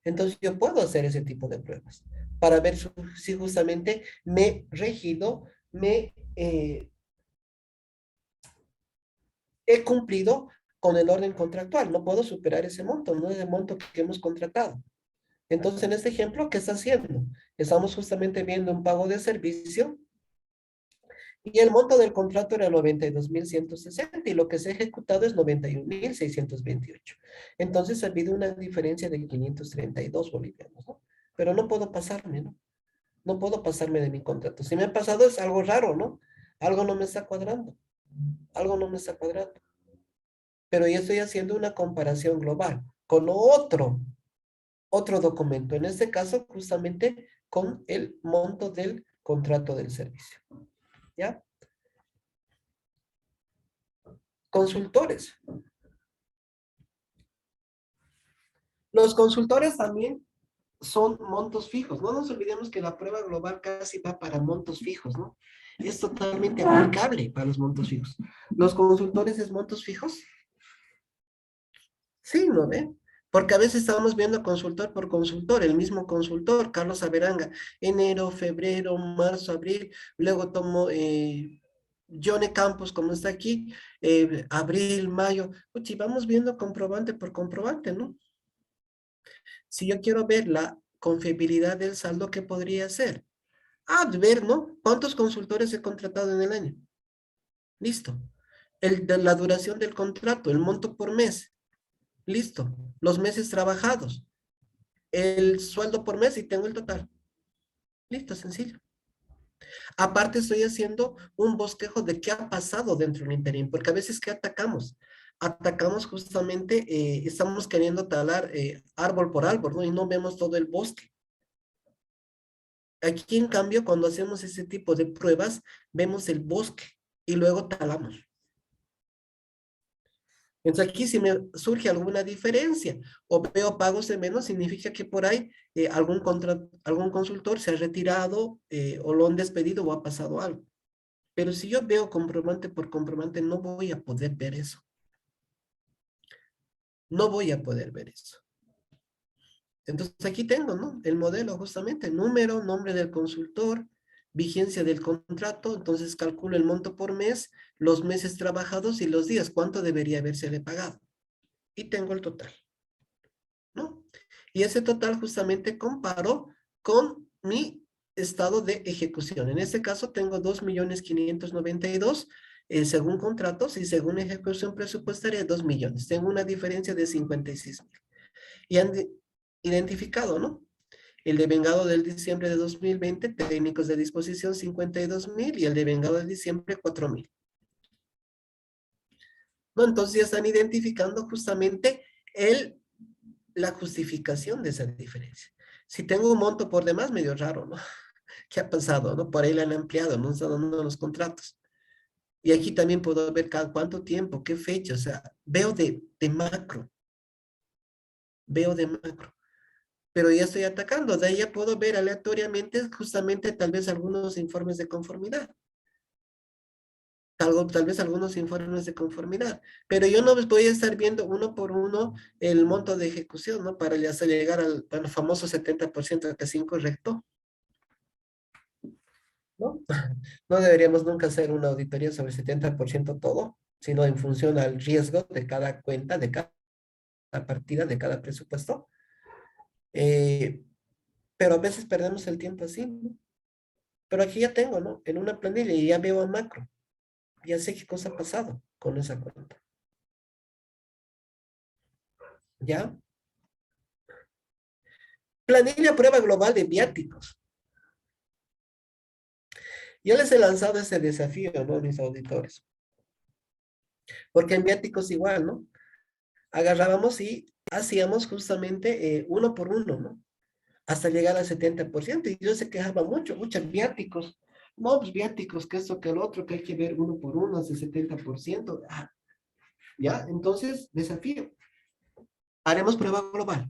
Entonces, yo puedo hacer ese tipo de pruebas para ver si justamente me he regido, he cumplido con el orden contractual. No puedo superar ese monto, no es el monto que hemos contratado. Entonces, en este ejemplo, ¿qué está haciendo? Estamos justamente viendo un pago de servicio y el monto del contrato era 92,160 y lo que se ha ejecutado es 91,628. Entonces, ha habido una diferencia de 532 bolivianos, ¿no? Pero no puedo pasarme, ¿no? No puedo pasarme de mi contrato. Si me ha pasado es algo raro, ¿no? Algo no me está cuadrando. Algo no me está cuadrando. Pero yo estoy haciendo una comparación global con otro documento. En este caso, justamente con el monto del contrato del servicio. ¿Ya? Consultores. Los consultores también son montos fijos. No nos olvidemos que la prueba global casi va para montos fijos, ¿no? Es totalmente aplicable para los montos fijos. ¿Los consultores es montos fijos? Sí, ¿no ve? Porque a veces estamos viendo consultor por consultor, el mismo consultor, Carlos Averanga, enero, febrero, marzo, abril, luego tomo Johnny Campos, como está aquí, abril, mayo, uchi, vamos viendo comprobante por comprobante, ¿no? Si yo quiero ver la confiabilidad del saldo, ¿qué podría ser? Ah, ver, ¿no? ¿Cuántos consultores he contratado en el año? Listo. La duración del contrato, el monto por mes. Listo. Los meses trabajados. El sueldo por mes y tengo el total. Listo, sencillo. Aparte estoy haciendo un bosquejo de qué ha pasado dentro del interín, porque a veces ¿qué atacamos? Atacamos justamente, estamos queriendo talar árbol por árbol, ¿no? Y no vemos todo el bosque. Aquí, en cambio, cuando hacemos ese tipo de pruebas, vemos el bosque y luego talamos. Entonces aquí si me surge alguna diferencia o veo pagos de menos, significa que por ahí algún consultor se ha retirado o lo han despedido o ha pasado algo. Pero si yo veo comprobante por comprobante, no voy a poder ver eso. No voy a poder ver eso. Entonces aquí tengo, ¿no? El modelo justamente, número, nombre del consultor, vigencia del contrato, entonces calculo el monto por mes, los meses trabajados y los días, cuánto debería habérsele pagado. Y tengo el total, ¿no? Y ese total justamente comparo con mi estado de ejecución. En este caso tengo 2.592.000, según contratos y según ejecución presupuestaria 2 millones. Tengo una diferencia de 56.000. Y han identificado, ¿no? El de vengado del diciembre de 2020, técnicos de disposición 52.000 y el de vengado de diciembre 4.000. ¿No? Entonces ya están identificando justamente la justificación de esa diferencia. Si tengo un monto por demás, medio raro, ¿no? ¿Qué ha pasado, no? Por ahí le han ampliado, no están dando los contratos. Y aquí también puedo ver cada cuánto tiempo, qué fecha, o sea, veo de macro, veo de macro. Pero ya estoy atacando, de ahí ya puedo ver aleatoriamente justamente tal vez algunos informes de conformidad. Tal vez algunos informes de conformidad, pero yo no voy a estar viendo uno por uno el monto de ejecución, ¿no? Para ya llegar al famoso 70% que es incorrecto, ¿no? No deberíamos nunca hacer una auditoría sobre 70% todo, sino en función al riesgo de cada cuenta, de cada partida, de cada presupuesto. Pero a veces perdemos el tiempo así, ¿no? Pero aquí ya tengo, ¿no? En una planilla y ya veo a macro. Ya sé qué cosa ha pasado con esa cuenta. ¿Ya? Planilla prueba global de viáticos. Yo les he lanzado ese desafío, ¿no? Mis auditores. Porque en viáticos igual, ¿no? Agarrábamos y hacíamos justamente uno por uno, ¿no? Hasta llegar al 70%. Y yo se quejaba mucho, muchos viáticos. No, pues viáticos, que esto, que el otro, que hay que ver uno por uno, hace 70%. Ah, ¿ya? Entonces, desafío. Haremos prueba global.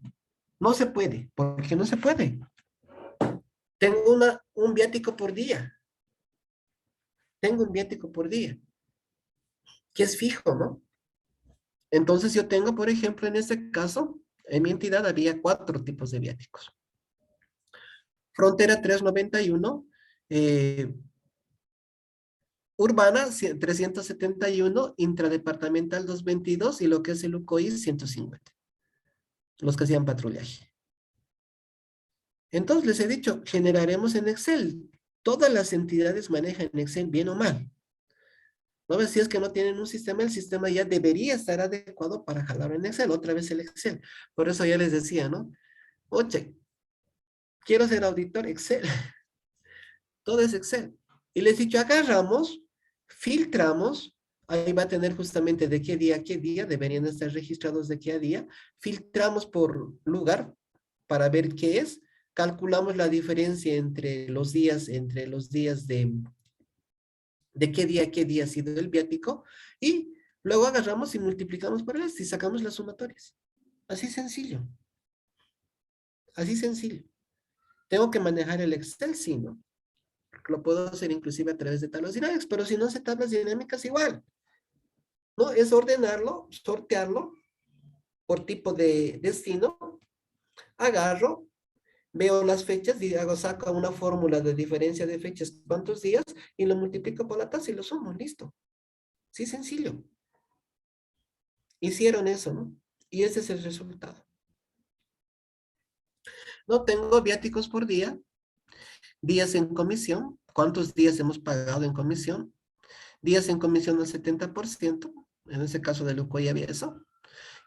No se puede. ¿Por qué no se puede? Tengo un viático por día. Tengo un viático por día, que es fijo, ¿no? Entonces yo tengo, por ejemplo, en este caso, en mi entidad había 4 tipos de viáticos. Frontera 391, Urbana 371, Intradepartamental 222 y lo que es el UCOI 150, los que hacían patrullaje. Entonces les he dicho, generaremos en Excel. Todas las entidades manejan en Excel bien o mal. No ves si es que no tienen un sistema, el sistema ya debería estar adecuado para jalar en Excel, otra vez el Excel. Por eso ya les decía, ¿no? Oye, quiero ser auditor Excel. Todo es Excel. Y les he dicho, agarramos, filtramos, ahí va a tener justamente de qué día a qué día, deberían estar registrados de qué a día, filtramos por lugar para ver qué es, calculamos la diferencia entre los días de qué día ha sido el viático, y luego agarramos y multiplicamos por esto y sacamos las sumatorias. Así sencillo. Así sencillo. ¿Tengo que manejar el Excel? Sí, ¿no? Lo puedo hacer inclusive a través de tablas dinámicas, pero si no hace tablas dinámicas igual, ¿no? Es ordenarlo, sortearlo por tipo de destino, agarro, veo las fechas y saco una fórmula de diferencia de fechas, cuántos días, y lo multiplico por la tasa y lo sumo, listo. Sí, sencillo. Hicieron eso, ¿no? Y ese es el resultado. No tengo viáticos por día, días en comisión, cuántos días hemos pagado en comisión, días en comisión al 70%, en ese caso de Luco ya había eso,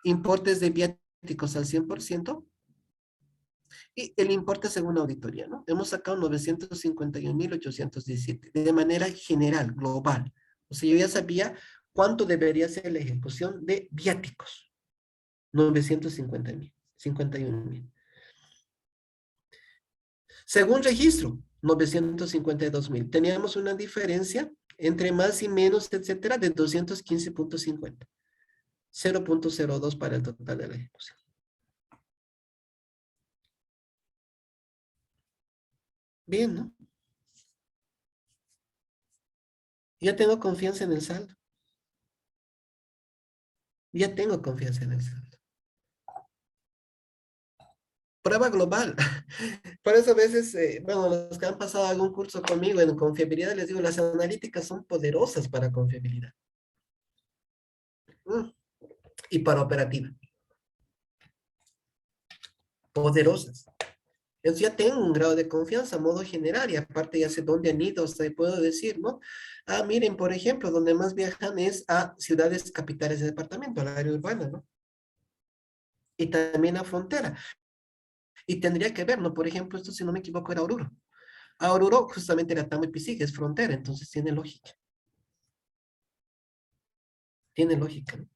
importes de viáticos al 100%, y el importe según auditoría, ¿no? Hemos sacado 951.817 de manera general, global. O sea, yo ya sabía cuánto debería ser la ejecución de viáticos. 950.000, 51.000. Según registro, 952.000. Teníamos una diferencia entre más y menos, etcétera, de 215.50. 0.02 para el total de la ejecución. Bien, ¿no? Ya tengo confianza en el saldo. Ya tengo confianza en el saldo. Prueba global. Por eso a veces, bueno, los que han pasado algún curso conmigo en confiabilidad, les digo, las analíticas son poderosas para confiabilidad. Y para operativa. Poderosas. Yo ya tengo un grado de confianza a modo general y aparte ya sé dónde han ido, hasta puedo decir, ¿no? Ah, miren, por ejemplo, donde más viajan es a ciudades capitales de departamento, al área urbana, ¿no? Y también a frontera. Y tendría que ver, ¿no? Por ejemplo, esto si no me equivoco era Oruro. A Oruro justamente era Tamo y Pisique, es frontera, entonces tiene lógica. Tiene lógica, ¿no?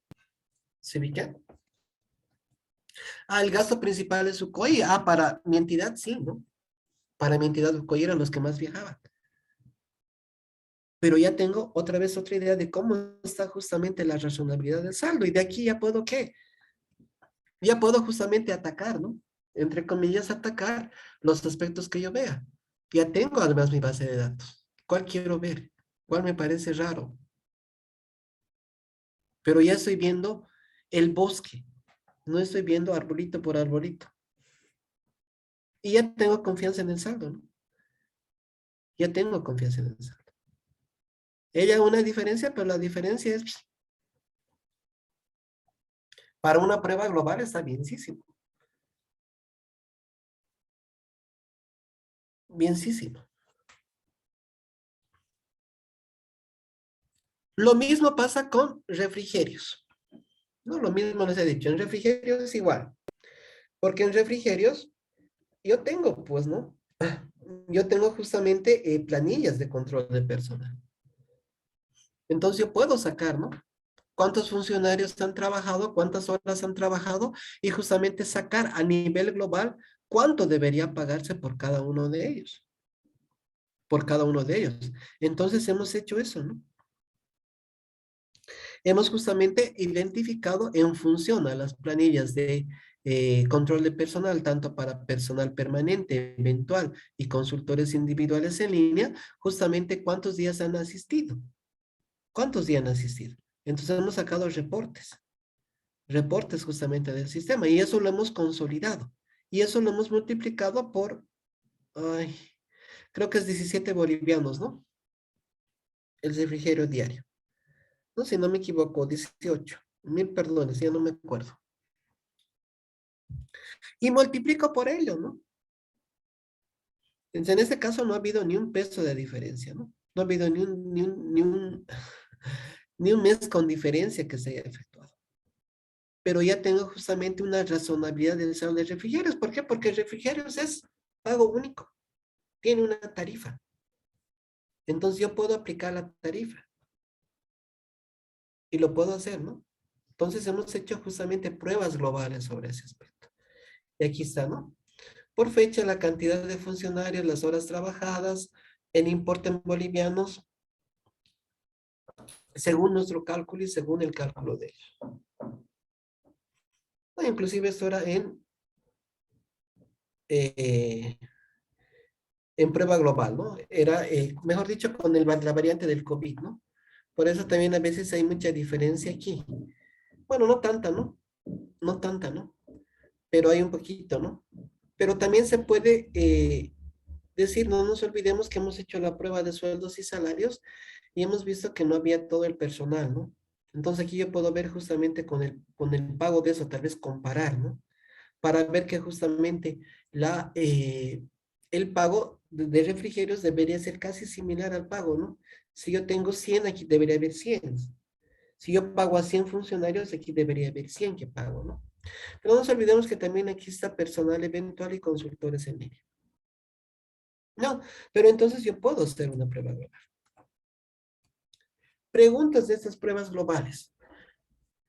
¿Se ubica? Ah, el gasto principal es Sucoy. Ah, para mi entidad sí, ¿no? Para mi entidad Sucoy eran los que más viajaban. Pero ya tengo otra vez otra idea de cómo está justamente la razonabilidad del saldo. Y de aquí ya puedo, ¿qué? Ya puedo justamente atacar, ¿no? Entre comillas, atacar los aspectos que yo vea. Ya tengo además mi base de datos. ¿Cuál quiero ver? ¿Cuál me parece raro? Pero ya estoy viendo el bosque. No estoy viendo arbolito por arbolito. Y ya tengo confianza en el saldo, ¿no? Ya tengo confianza en el saldo. Ella una diferencia, pero la diferencia es, para una prueba global está bienísimo. Bienísimo. Lo mismo pasa con refrigerios. No, lo mismo les he dicho. En refrigerios es igual. Porque en refrigerios yo tengo, pues, ¿no? Yo tengo justamente planillas de control de personal. Entonces yo puedo sacar, ¿no? Cuántos funcionarios han trabajado, cuántas horas han trabajado y justamente sacar a nivel global cuánto debería pagarse por cada uno de ellos. Por cada uno de ellos. Entonces hemos hecho eso, ¿no? Hemos justamente identificado en función a las planillas de control de personal, tanto para personal permanente, eventual y consultores individuales en línea, justamente cuántos días han asistido. ¿Cuántos días han asistido? Entonces hemos sacado reportes justamente del sistema y eso lo hemos consolidado. Y eso lo hemos multiplicado por, ay, creo que es 17 bolivianos, ¿no? El refrigerio diario. No, si no me equivoco, 18. Mil perdones, ya no me acuerdo. Y multiplico por ello, ¿no? Entonces, en este caso no ha habido ni un peso de diferencia, ¿no? No ha habido ni un mes con diferencia que se haya efectuado. Pero ya tengo justamente una razonabilidad del saldo de refrigerios. ¿Por qué? Porque refrigerios es pago único. Tiene una tarifa. Entonces yo puedo aplicar la tarifa. Y lo puedo hacer, ¿no? Entonces hemos hecho justamente pruebas globales sobre ese aspecto. Y aquí está, ¿no? Por fecha, la cantidad de funcionarios, las horas trabajadas, el importe en bolivianos, según nuestro cálculo y según el cálculo de ellos. O inclusive esto era eh, en prueba global, ¿no? Era, mejor dicho, con la variante del COVID, ¿no? Por eso también a veces hay mucha diferencia aquí. Bueno, no tanta, ¿no? No tanta, ¿no? Pero hay un poquito, ¿no? Pero también se puede decir, no nos olvidemos que hemos hecho la prueba de sueldos y salarios y hemos visto que no había todo el personal, ¿no? Entonces aquí yo puedo ver justamente con el pago de eso, tal vez comparar, ¿no? Para ver que justamente el pago de refrigerios debería ser casi similar al pago, ¿no? Si yo tengo 100, aquí debería haber 100. Si yo pago a 100 funcionarios, aquí debería haber 100 que pago, ¿no? Pero no nos olvidemos que también aquí está personal eventual y consultores en línea. No, pero entonces yo puedo hacer una prueba global. Preguntas de estas pruebas globales.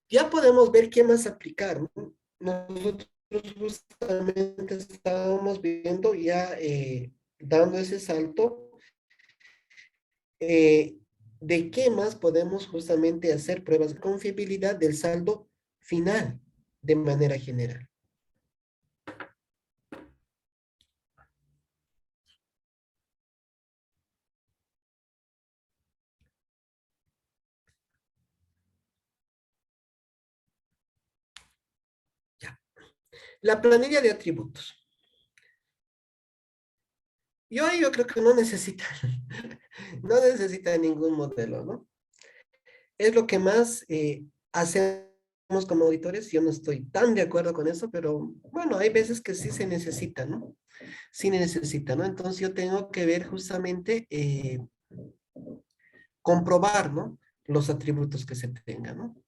Ya podemos ver qué más aplicar, ¿no? Nosotros justamente estábamos viendo ya dando ese salto eh, de qué más podemos justamente hacer pruebas de confiabilidad del saldo final de manera general. Ya. La planilla de atributos. Yo creo que no necesita, no necesita ningún modelo, ¿no? Es lo que más hacemos como auditores. Yo no estoy tan de acuerdo con eso, pero bueno, hay veces que sí se necesita, ¿no? Sí necesita, ¿no? Entonces yo tengo que ver justamente, comprobar, ¿no? Los atributos que se tengan, ¿no?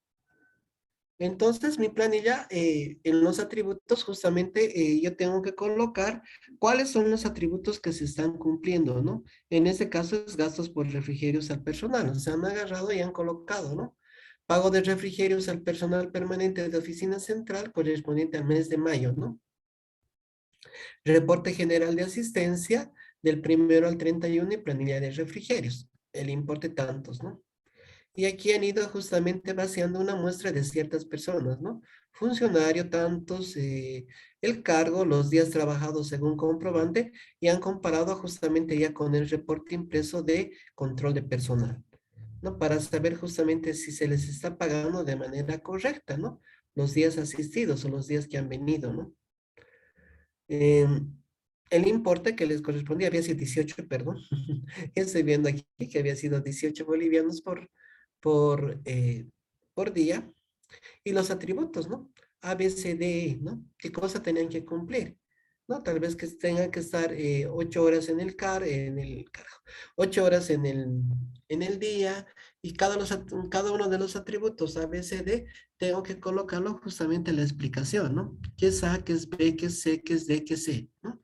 Entonces, mi planilla, en los atributos, justamente yo tengo que colocar cuáles son los atributos que se están cumpliendo, ¿no? En este caso es gastos por refrigerios al personal. O sea, han agarrado y han colocado, ¿no? Pago de refrigerios al personal permanente de oficina central correspondiente al mes de mayo, ¿no? Reporte general de asistencia del 1 al 31 y planilla de refrigerios. El importe tantos, ¿no? Y aquí han ido justamente vaciando una muestra de ciertas personas, ¿no? Funcionario, tantos, el cargo, los días trabajados según comprobante, y han comparado justamente ya con el reporte impreso de control de personal, ¿no? Para saber justamente si se les está pagando de manera correcta, ¿no? Los días asistidos o los días que han venido, ¿no? El importe que les correspondía había sido 18, perdón. Estoy viendo aquí que había sido 18 bolivianos por día. Y los atributos, ¿no? A, B, C, D, E, ¿no? ¿Qué cosa tenían que cumplir? ¿No? Tal vez que tengan que estar 8 horas carajo, 8 horas en el día y cada uno de los atributos A, B, C, D, tengo que colocarlo justamente en la explicación, ¿no? ¿Qué es A, qué es B, qué es C, qué es D, qué es C, ¿no?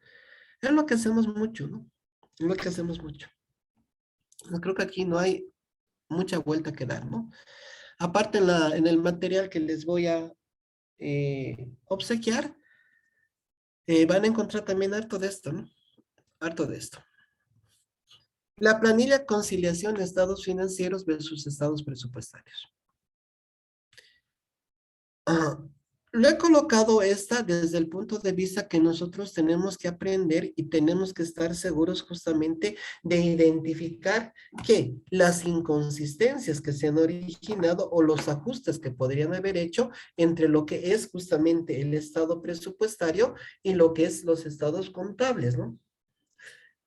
Es lo que hacemos mucho, ¿no? Es lo que hacemos mucho. Yo creo que aquí no hay mucha vuelta que dar, ¿no? Aparte en el material que les voy a obsequiar, van a encontrar también harto de esto, ¿no? Harto de esto. La planilla conciliación de estados financieros versus estados presupuestarios. Ah, lo he colocado esta desde el punto de vista que nosotros tenemos que aprender y tenemos que estar seguros justamente de identificar que las inconsistencias que se han originado o los ajustes que podrían haber hecho entre lo que es justamente el estado presupuestario y lo que es los estados contables, ¿no?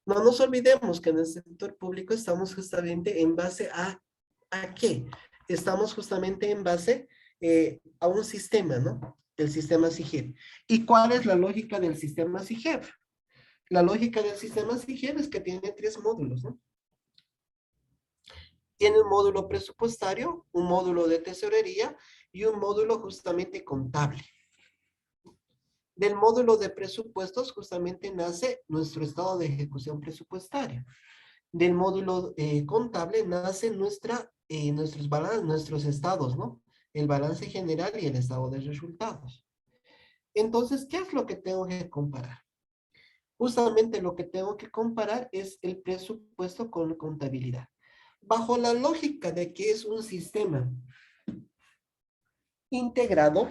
No nos olvidemos que en el sector público estamos justamente en base ¿a qué? Estamos justamente en base a un sistema, ¿no? El sistema SIGEP. ¿Y cuál es la lógica del sistema SIGEP? La lógica del sistema SIGEP es que tiene 3 módulos, ¿no? Tiene un módulo presupuestario, un módulo de tesorería y un módulo justamente contable. Del módulo de presupuestos justamente nace nuestro estado de ejecución presupuestaria. Del módulo contable nace nuestros estados, ¿no? El balance general y el estado de resultados. Entonces, ¿qué es lo que tengo que comparar? justamente lo que tengo que comparar es el presupuesto con contabilidad. Bajo la lógica de que es un sistema integrado,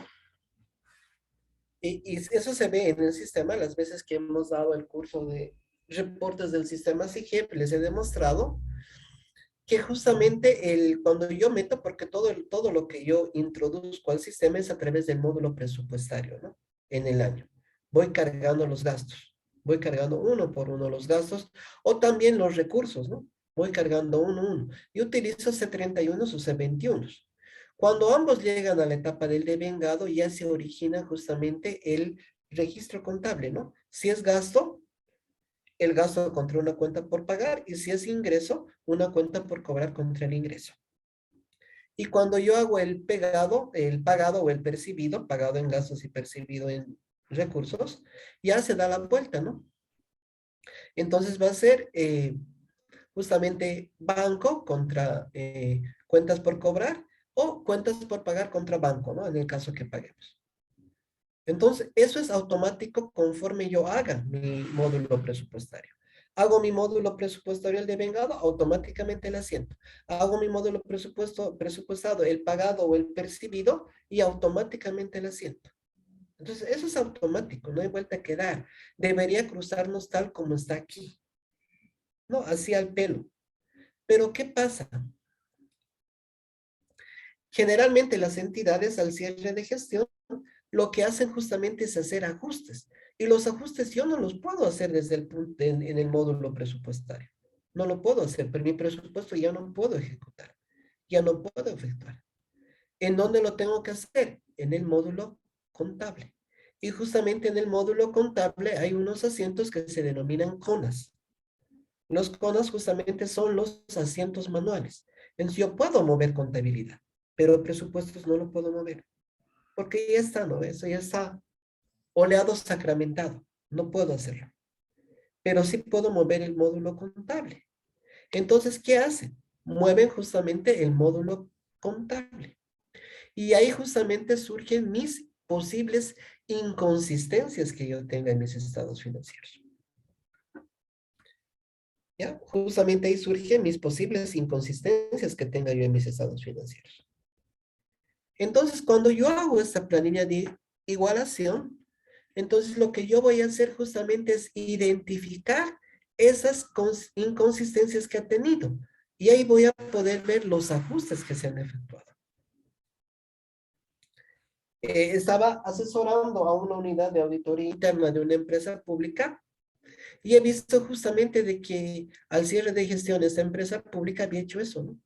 y eso se ve en el sistema, las veces que hemos dado el curso de reportes del sistema SIGEP, les he demostrado que justamente cuando yo meto, porque todo lo que yo introduzco al sistema es a través del módulo presupuestario, ¿no? En el año. Voy cargando los gastos, voy cargando uno por uno los gastos, o también los recursos, ¿no? Voy cargando uno a uno. Y utilizo C31 o C21. Cuando ambos llegan a la etapa del devengado, ya se origina justamente el registro contable, ¿no? Si es gasto, el gasto contra una cuenta por pagar, y si es ingreso, una cuenta por cobrar contra el ingreso. Y cuando yo hago el pagado o el percibido, pagado en gastos y percibido en recursos, ya se da la vuelta, ¿no? Entonces va a ser justamente banco contra cuentas por cobrar, o cuentas por pagar contra banco, ¿no? En el caso que paguemos. Entonces, eso es automático conforme yo haga mi módulo presupuestario. Hago mi módulo presupuestario, el devengado, automáticamente el asiento. Hago mi módulo presupuestado, el pagado o el percibido, y automáticamente el asiento. Entonces, eso es automático, no hay vuelta que dar. Debería cruzarnos tal como está aquí, ¿no? Así al pelo. Pero, ¿qué pasa? Generalmente las entidades al cierre de gestión lo que hacen justamente es hacer ajustes. Y los ajustes yo no los puedo hacer desde el punto en el módulo presupuestario. No lo puedo hacer, pero mi presupuesto ya no puedo ejecutar. Ya no puedo efectuar. ¿En dónde lo tengo que hacer? En el módulo contable. Y justamente en el módulo contable hay unos asientos que se denominan CONAS. Los CONAS justamente son los asientos manuales. Entonces yo puedo mover contabilidad, pero presupuestos no lo puedo mover. Porque ya está, ¿no? Eso ya está oleado sacramentado. No puedo hacerlo. Pero sí puedo mover el módulo contable. Entonces, ¿qué hacen? Mueven justamente el módulo contable. Y ahí justamente surgen mis posibles inconsistencias que yo tenga en mis estados financieros. ¿Ya? Justamente ahí surgen mis posibles inconsistencias que tenga yo en mis estados financieros. Entonces, cuando yo hago esta planilla de igualación, entonces lo que yo voy a hacer justamente es identificar esas inconsistencias que ha tenido. Y ahí voy a poder ver los ajustes que se han efectuado. Estaba asesorando a una unidad de auditoría interna de una empresa pública, y he visto justamente de que al cierre de gestión esta empresa pública había hecho eso, ¿no?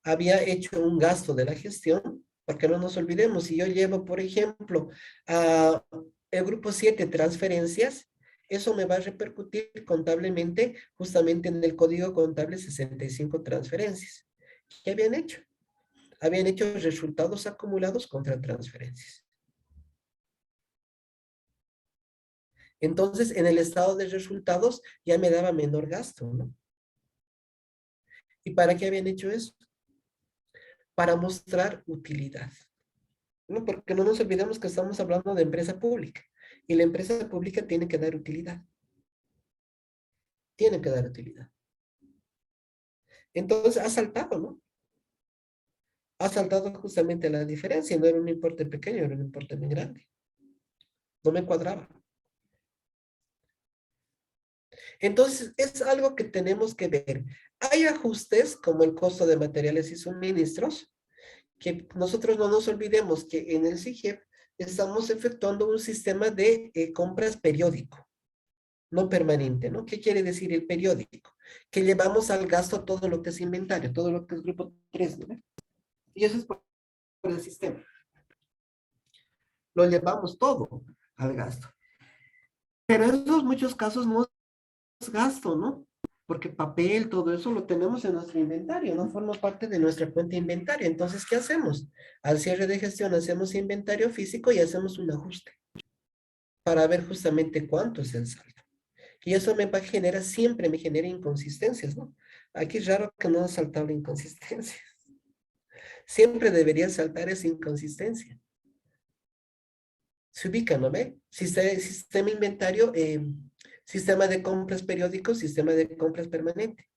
Había hecho un gasto de la gestión, porque no nos olvidemos, si yo llevo, por ejemplo, a el grupo 7 transferencias, eso me va a repercutir contablemente justamente en el código contable 65 transferencias. ¿Qué habían hecho? Habían hecho resultados acumulados contra transferencias. Entonces, en el estado de resultados ya me daba menor gasto, ¿no? ¿Y para qué habían hecho eso? Para mostrar utilidad. No, porque no nos olvidemos que estamos hablando de empresa pública, y la empresa pública tiene que dar utilidad. Tiene que dar utilidad. Entonces ha saltado, ¿no? Ha saltado justamente la diferencia. No era un importe pequeño, era un importe muy grande. No me cuadraba. Entonces es algo que tenemos que ver. Hay ajustes como el costo de materiales y suministros, que nosotros no nos olvidemos que en el SIGEP estamos efectuando un sistema de compras periódico, no permanente, ¿no? ¿Qué quiere decir el periódico? Que llevamos al gasto todo lo que es inventario, todo lo que es grupo 3, ¿no? Y eso es por el sistema. Lo llevamos todo al gasto. Pero en esos muchos casos no es gasto, ¿no? Porque papel, todo eso lo tenemos en nuestro inventario, no forma parte de nuestra cuenta de inventario. Entonces, ¿qué hacemos? Al cierre de gestión hacemos inventario físico y hacemos un ajuste para ver justamente cuánto es el saldo. Y eso siempre me genera inconsistencias, ¿no? Aquí es raro que no ha saltado la inconsistencia. Siempre debería saltar esa inconsistencia. Se ubica, ¿no ve? Sistema inventario, sistema de compras periódicos, sistema de compras permanente.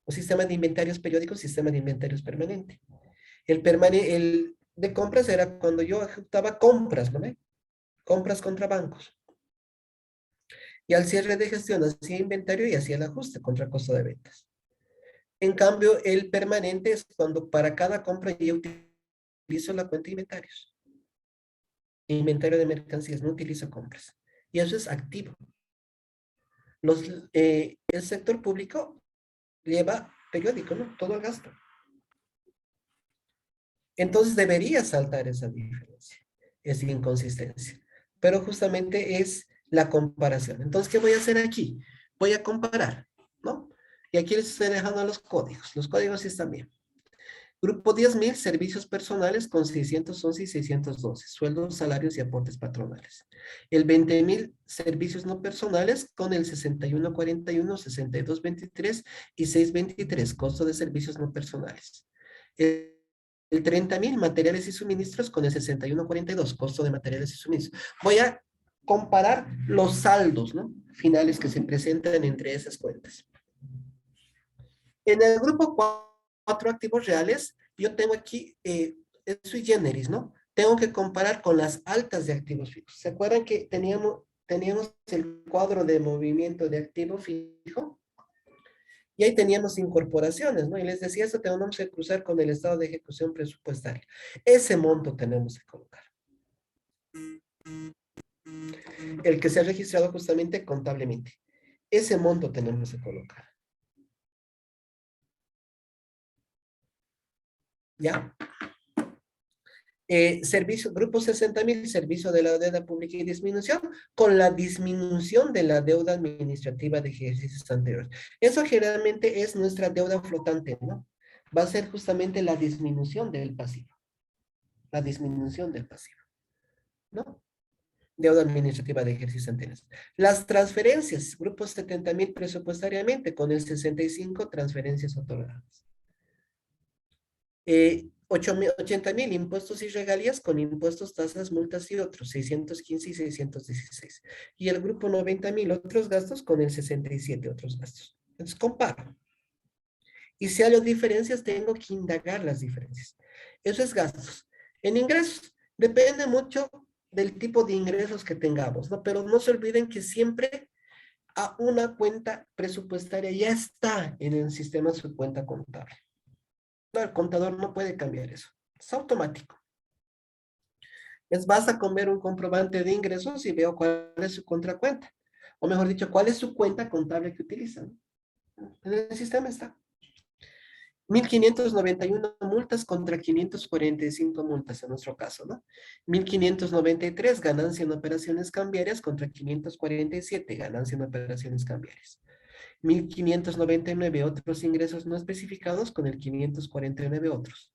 O sistema de inventarios periódicos, sistema de inventarios permanente. El de compras era cuando yo ejecutaba compras, ¿no ve? Compras contra bancos. Y al cierre de gestión hacía inventario y hacía el ajuste contra costo de ventas. En cambio, el permanente es cuando para cada compra yo utilizo la cuenta de inventarios. Inventario de mercancías, no utilizo compras. Y eso es activo. El sector público lleva periódico, ¿no? Todo el gasto. Entonces debería saltar esa diferencia, esa inconsistencia. Pero justamente es la comparación. Entonces, ¿qué voy a hacer aquí? Voy a comparar, ¿no? Y aquí les estoy dejando los códigos. Los códigos sí están bien. Grupo 10.000, servicios personales con 611 y 612, sueldos, salarios y aportes patronales. El 20.000, servicios no personales con el 6141, 6223 y 623, costo de servicios no personales. El 30.000, materiales y suministros con el 6142, costo de materiales y suministros. Voy a comparar los saldos, ¿no? Finales que se presentan entre esas cuentas. En el grupo 4 activos reales, yo tengo aquí sui generis, ¿no? Tengo que comparar con las altas de activos fijos. ¿Se acuerdan que teníamos el cuadro de movimiento de activo fijo? Y ahí teníamos incorporaciones, ¿no? Y les decía, esto tenemos que cruzar con el estado de ejecución presupuestaria. Ese monto tenemos que colocar. El que se ha registrado justamente contablemente. Ese monto tenemos que colocar. ¿Ya? Grupo 60.000, servicio de la deuda pública y disminución, con la disminución de la deuda administrativa de ejercicios anteriores. Eso generalmente es nuestra deuda flotante, ¿no? Va a ser justamente la disminución del pasivo. La disminución del pasivo, ¿no? Deuda administrativa de ejercicios anteriores. Las transferencias, grupos 70.000 presupuestariamente, con el 65 transferencias otorgadas. 80.000 impuestos y regalías con impuestos, tasas, multas y otros, 615 y 616. Y el grupo 90.000 otros gastos con el 67 otros gastos. Entonces comparo. Y si hay diferencias, tengo que indagar las diferencias. Eso es gastos. En ingresos, depende mucho del tipo de ingresos que tengamos, ¿no? Pero no se olviden que siempre a una cuenta presupuestaria ya está en el sistema su cuenta contable. No, el contador no puede cambiar eso. Es automático. Basta con ver un comprobante de ingresos y veo cuál es su contracuenta. O mejor dicho, cuál es su cuenta contable que utilizan. En el sistema está. 1.591 multas contra 545 multas en nuestro caso, ¿no? 1.593 ganancia en operaciones cambiarias contra 547 ganancia en operaciones cambiarias. 1.599 otros ingresos no especificados con el 549 otros.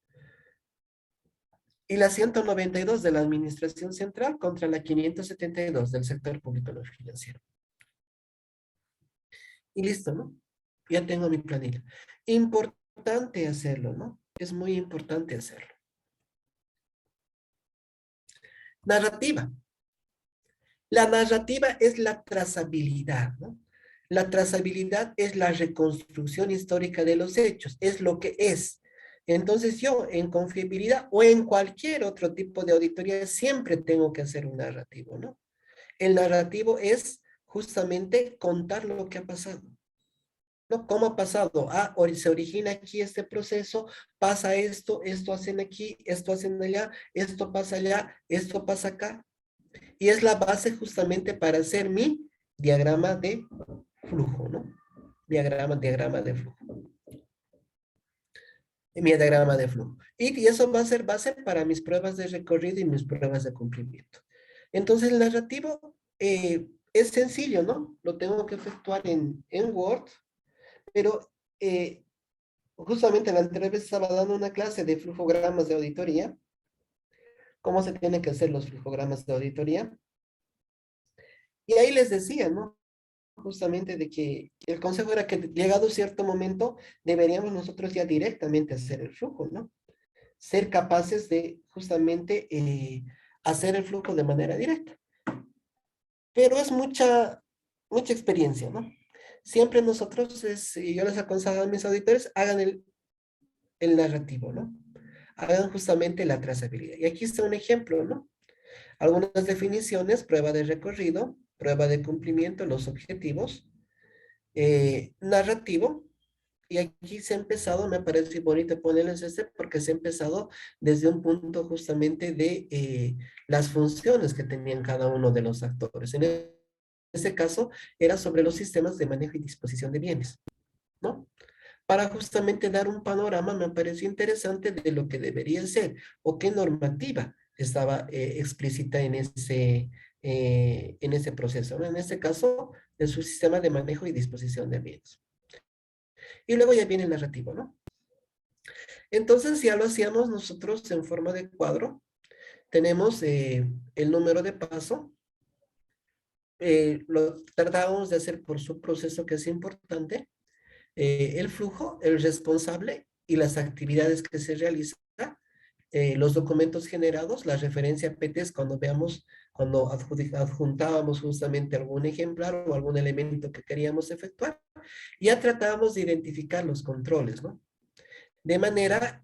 Y la 192 de la Administración Central contra la 572 del sector público no financiero. Y listo, ¿no? Ya tengo mi planilla. Importante hacerlo, ¿no? Es muy importante hacerlo. Narrativa. La narrativa es la trazabilidad, ¿no? La trazabilidad es la reconstrucción histórica de los hechos, es lo que es. Entonces yo en confiabilidad o en cualquier otro tipo de auditoría siempre tengo que hacer un narrativo, ¿no? El narrativo es justamente contar lo que ha pasado, ¿no? ¿Cómo ha pasado? Ah, se origina aquí este proceso, pasa esto, esto hacen aquí, esto hacen allá, esto pasa allá, esto pasa acá. Y es la base justamente para hacer mi diagrama de flujo, ¿no? Diagrama de flujo. Mi diagrama de flujo. Y eso va a ser base para mis pruebas de recorrido y mis pruebas de cumplimiento. Entonces, el narrativo es sencillo, ¿no? Lo tengo que efectuar en Word, pero justamente la anterior vez estaba dando una clase de flujogramas de auditoría, cómo se tienen que hacer los flujogramas de auditoría. Y ahí les decía, ¿no? Justamente de que el consejo era que llegado cierto momento deberíamos nosotros ya directamente hacer el flujo, ¿no? Ser capaces de justamente hacer el flujo de manera directa. Pero es mucha experiencia, ¿no? Siempre nosotros, yo les aconsejo a mis auditores, hagan el narrativo, ¿no? Hagan justamente la trazabilidad. Y aquí está un ejemplo, ¿no? Algunas definiciones: prueba de recorrido, prueba de cumplimiento, los objetivos, narrativo. Y aquí se ha empezado, me parece bonito ponerles porque se ha empezado desde un punto justamente de las funciones que tenían cada uno de los actores. En ese caso, era sobre los sistemas de manejo y disposición de bienes, ¿no? Para justamente dar un panorama, me pareció interesante de lo que debería ser o qué normativa estaba explícita en ese proceso, ¿no? En este caso, en su sistema de manejo y disposición de bienes. Y luego ya viene el narrativo, ¿no? Entonces ya lo hacíamos nosotros en forma de cuadro. Tenemos el número de paso. Lo tratábamos de hacer por su proceso, que es importante. El flujo, el responsable y las actividades que se realizan. Los documentos generados, la referencia PTs cuando adjuntábamos justamente algún ejemplar o algún elemento que queríamos efectuar. Ya tratábamos de identificar los controles, ¿no? De manera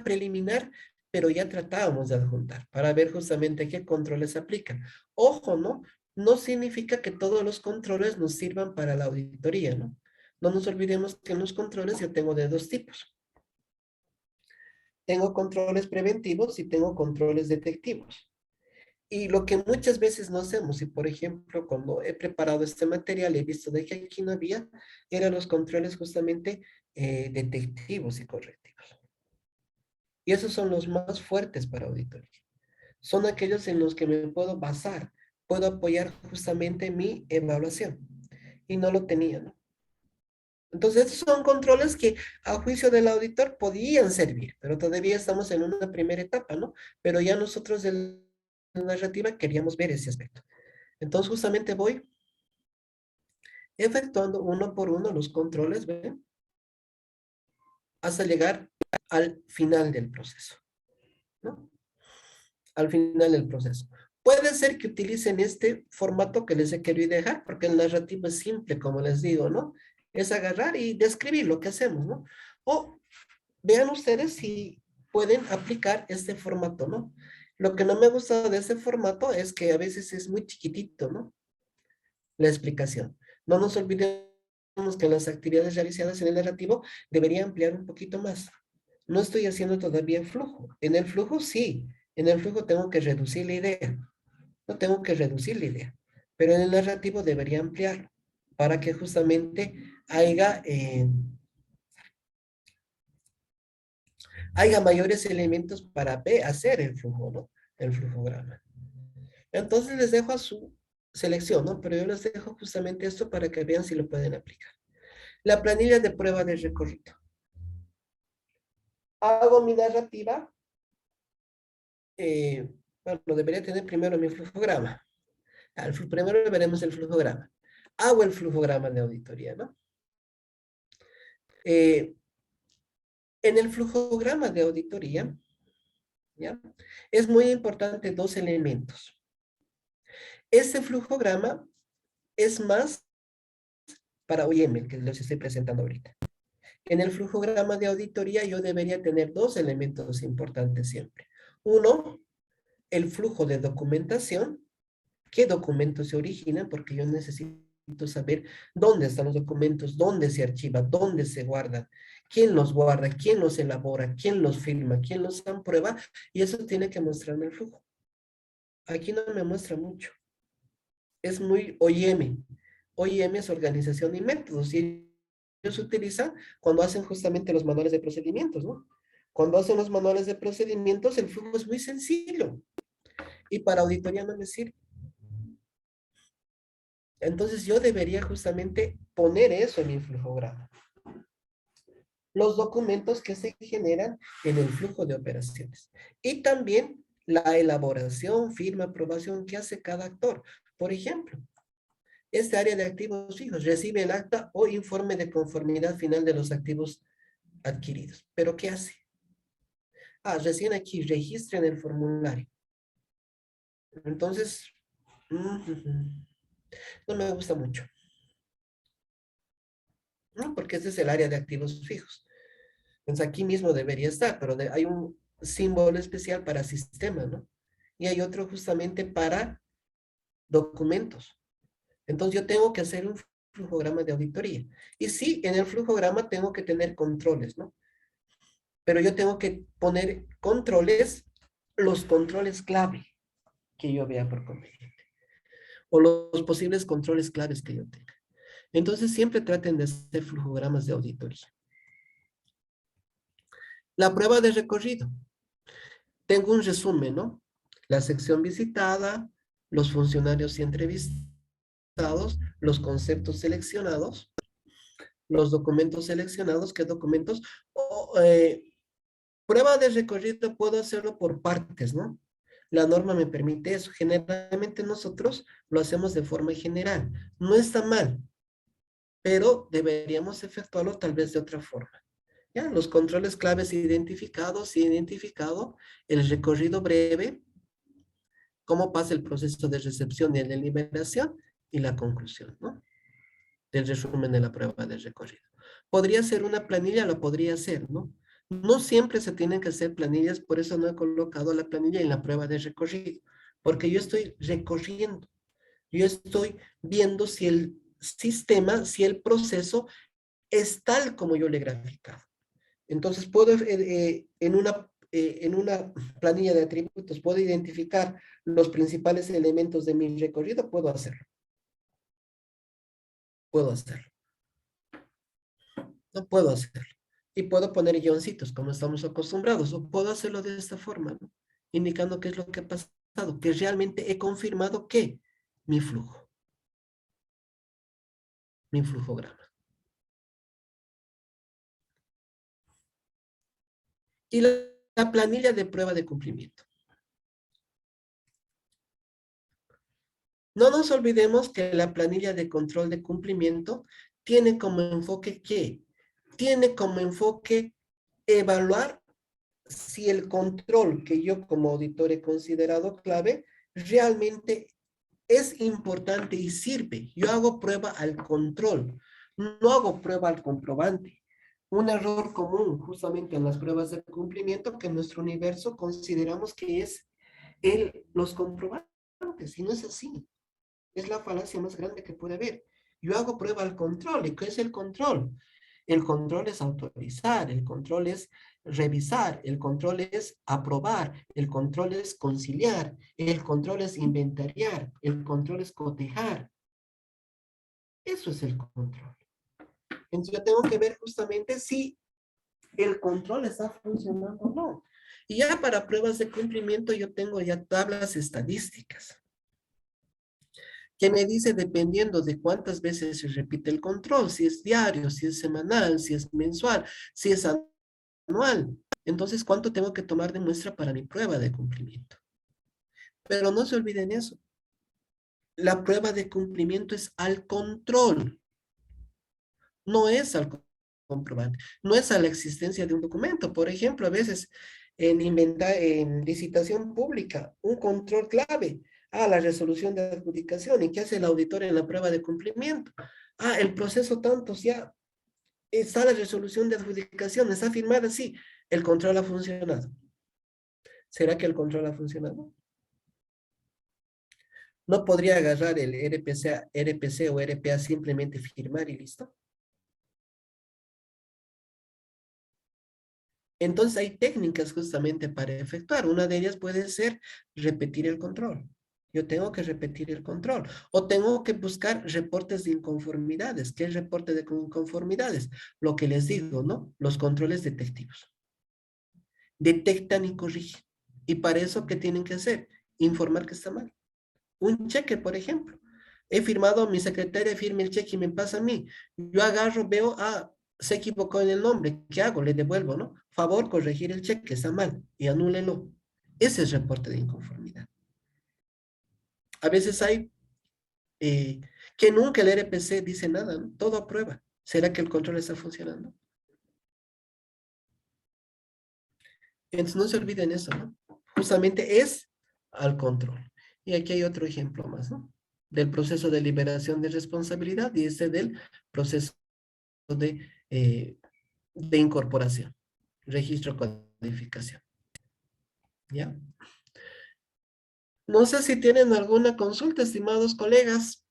preliminar, pero ya tratábamos de adjuntar para ver justamente qué controles aplican. Ojo, ¿no? No significa que todos los controles nos sirvan para la auditoría, ¿no? No nos olvidemos que en los controles yo tengo de dos tipos. Tengo controles preventivos y tengo controles detectivos. Y lo que muchas veces no hacemos, y por ejemplo, cuando he preparado este material, he visto de que aquí no había, eran los controles justamente detectivos y correctivos. Y esos son los más fuertes para auditoría. Son aquellos en los que me puedo basar, puedo apoyar justamente mi evaluación. Y no lo tenía, ¿no? Entonces, estos son controles que a juicio del auditor podían servir, pero todavía estamos en una primera etapa, ¿no? Pero ya nosotros en la narrativa queríamos ver ese aspecto. Entonces, justamente voy efectuando uno por uno los controles, ¿ven? Hasta llegar al final del proceso, ¿no? Al final del proceso. Puede ser que utilicen este formato que les he querido dejar, porque el narrativo es simple, como les digo, ¿no? Es agarrar y describir lo que hacemos, ¿no? O vean ustedes si pueden aplicar este formato, ¿no? Lo que no me gusta de este formato es que a veces es muy chiquitito, ¿no? La explicación. No nos olvidemos que las actividades realizadas en el narrativo debería ampliar un poquito más. No estoy haciendo todavía el flujo. En el flujo sí, en el flujo tengo que reducir la idea. No tengo que reducir la idea, pero en el narrativo debería ampliarlo para que justamente haya mayores elementos para hacer el flujo, ¿no? El flujograma. Entonces les dejo a su selección, ¿no? Pero yo les dejo justamente esto para que vean si lo pueden aplicar. La planilla de prueba de recorrido. Hago mi narrativa. Bueno, debería tener primero mi flujograma. Primero veremos el flujograma. Hago el flujograma de auditoría, ¿no? En el flujograma de auditoría, ¿ya? Es muy importante dos elementos. Este flujograma es más para OIM, el que les estoy presentando ahorita. En el flujograma de auditoría yo debería tener dos elementos importantes siempre. Uno, el flujo de documentación. ¿Qué documentos se originan? Porque yo necesito saber dónde están los documentos, dónde se archiva, dónde se guardan, quién los guarda, quién los elabora, quién los firma, quién los aprueba, y eso tiene que mostrarme el flujo. Aquí no me muestra mucho. Es muy OIM. OIM es organización y métodos, y ellos utilizan cuando hacen justamente los manuales de procedimientos, ¿no? Cuando hacen los manuales de procedimientos, el flujo es muy sencillo, y para auditoría no me sirve. Entonces yo debería justamente poner eso en mi flujograma. Los documentos que se generan en el flujo de operaciones. Y también la elaboración, firma, aprobación que hace cada actor. Por ejemplo, este área de activos fijos recibe el acta o informe de conformidad final de los activos adquiridos. ¿Pero qué hace? recién aquí, registren el formulario. Entonces, no me gusta mucho, ¿no? Porque ese es el área de activos fijos. Entonces aquí mismo debería estar, pero hay un símbolo especial para sistema, ¿no? Y hay otro justamente para documentos. Entonces yo tengo que hacer un flujograma de auditoría. Y sí, en el flujograma tengo que tener controles, ¿no? Pero yo tengo que poner controles, los controles clave que yo vea por conveniente. O los posibles controles claves que yo tenga. Entonces siempre traten de hacer flujogramas de auditoría. La prueba de recorrido. Tengo un resumen, ¿no? La sección visitada, los funcionarios y entrevistados, los conceptos seleccionados, los documentos seleccionados, ¿qué documentos? Prueba de recorrido puedo hacerlo por partes, ¿no? La norma me permite eso. Generalmente nosotros lo hacemos de forma general. No está mal, pero deberíamos efectuarlo tal vez de otra forma. ¿Ya? Los controles claves identificados, identificado, el recorrido breve, cómo pasa el proceso de recepción y de deliberación y la conclusión, ¿no? Del resumen de la prueba de recorrido. ¿Podría ser una planilla? Lo podría hacer, ¿no? No siempre se tienen que hacer planillas, por eso no he colocado la planilla en la prueba de recorrido, porque yo estoy recorriendo, yo estoy viendo si el sistema, si el proceso es tal como yo le he graficado. Entonces, puedo en una planilla de atributos, puedo identificar los principales elementos de mi recorrido, puedo hacerlo. Puedo hacerlo. No puedo hacerlo. Y puedo poner guioncitos, como estamos acostumbrados, o puedo hacerlo de esta forma, ¿no? Indicando qué es lo que ha pasado, que realmente he confirmado que mi flujograma. Y la planilla de prueba de cumplimiento. No nos olvidemos que la planilla de control de cumplimiento tiene como enfoque ¿qué? Tiene como enfoque evaluar si el control que yo como auditor he considerado clave realmente es importante y sirve. Yo hago prueba al control, no hago prueba al comprobante. Un error común justamente en las pruebas de cumplimiento que en nuestro universo consideramos que es los comprobantes, y no es así. Es la falacia más grande que puede haber. Yo hago prueba al control. ¿Y qué es el control? El control es autorizar, el control es revisar, el control es aprobar, el control es conciliar, el control es inventariar, el control es cotejar. Eso es el control. Entonces yo tengo que ver justamente si el control está funcionando o no. Y ya para pruebas de cumplimiento yo tengo ya tablas estadísticas que me dice dependiendo de cuántas veces se repite el control, si es diario, si es semanal, si es mensual, si es anual. Entonces, ¿cuánto tengo que tomar de muestra para mi prueba de cumplimiento? Pero no se olviden eso. La prueba de cumplimiento es al control, no es al comprobante, no es a la existencia de un documento. Por ejemplo, a veces en licitación pública, un control clave, la resolución de adjudicación. ¿Y qué hace el auditor en la prueba de cumplimiento? El proceso tantos ya está la resolución de adjudicación, está firmada, sí, el control ha funcionado. ¿Será que el control ha funcionado? ¿No podría agarrar el RPC o RPA simplemente firmar y listo? Entonces hay técnicas justamente para efectuar. Una de ellas puede ser repetir el control. Yo tengo que repetir el control. O tengo que buscar reportes de inconformidades. ¿Qué es reporte de inconformidades? Lo que les digo, ¿no? Los controles detectivos. Detectan y corrigen. Y para eso, ¿qué tienen que hacer? Informar que está mal. Un cheque, por ejemplo. He firmado, mi secretaria firma el cheque y me pasa a mí. Yo agarro, veo, se equivocó en el nombre. ¿Qué hago? Le devuelvo, ¿no? Favor, corregir el cheque, está mal. Y anúlelo. Ese es reporte de inconformidad. A veces hay que nunca el RPC dice nada, ¿no? Todo aprueba. ¿Será que el control está funcionando? Entonces no se olviden eso, ¿no? Justamente es al control. Y aquí hay otro ejemplo más, ¿no? Del proceso de liberación de responsabilidad y ese del proceso de incorporación, registro, codificación. ¿Ya? No sé si tienen alguna consulta, estimados colegas,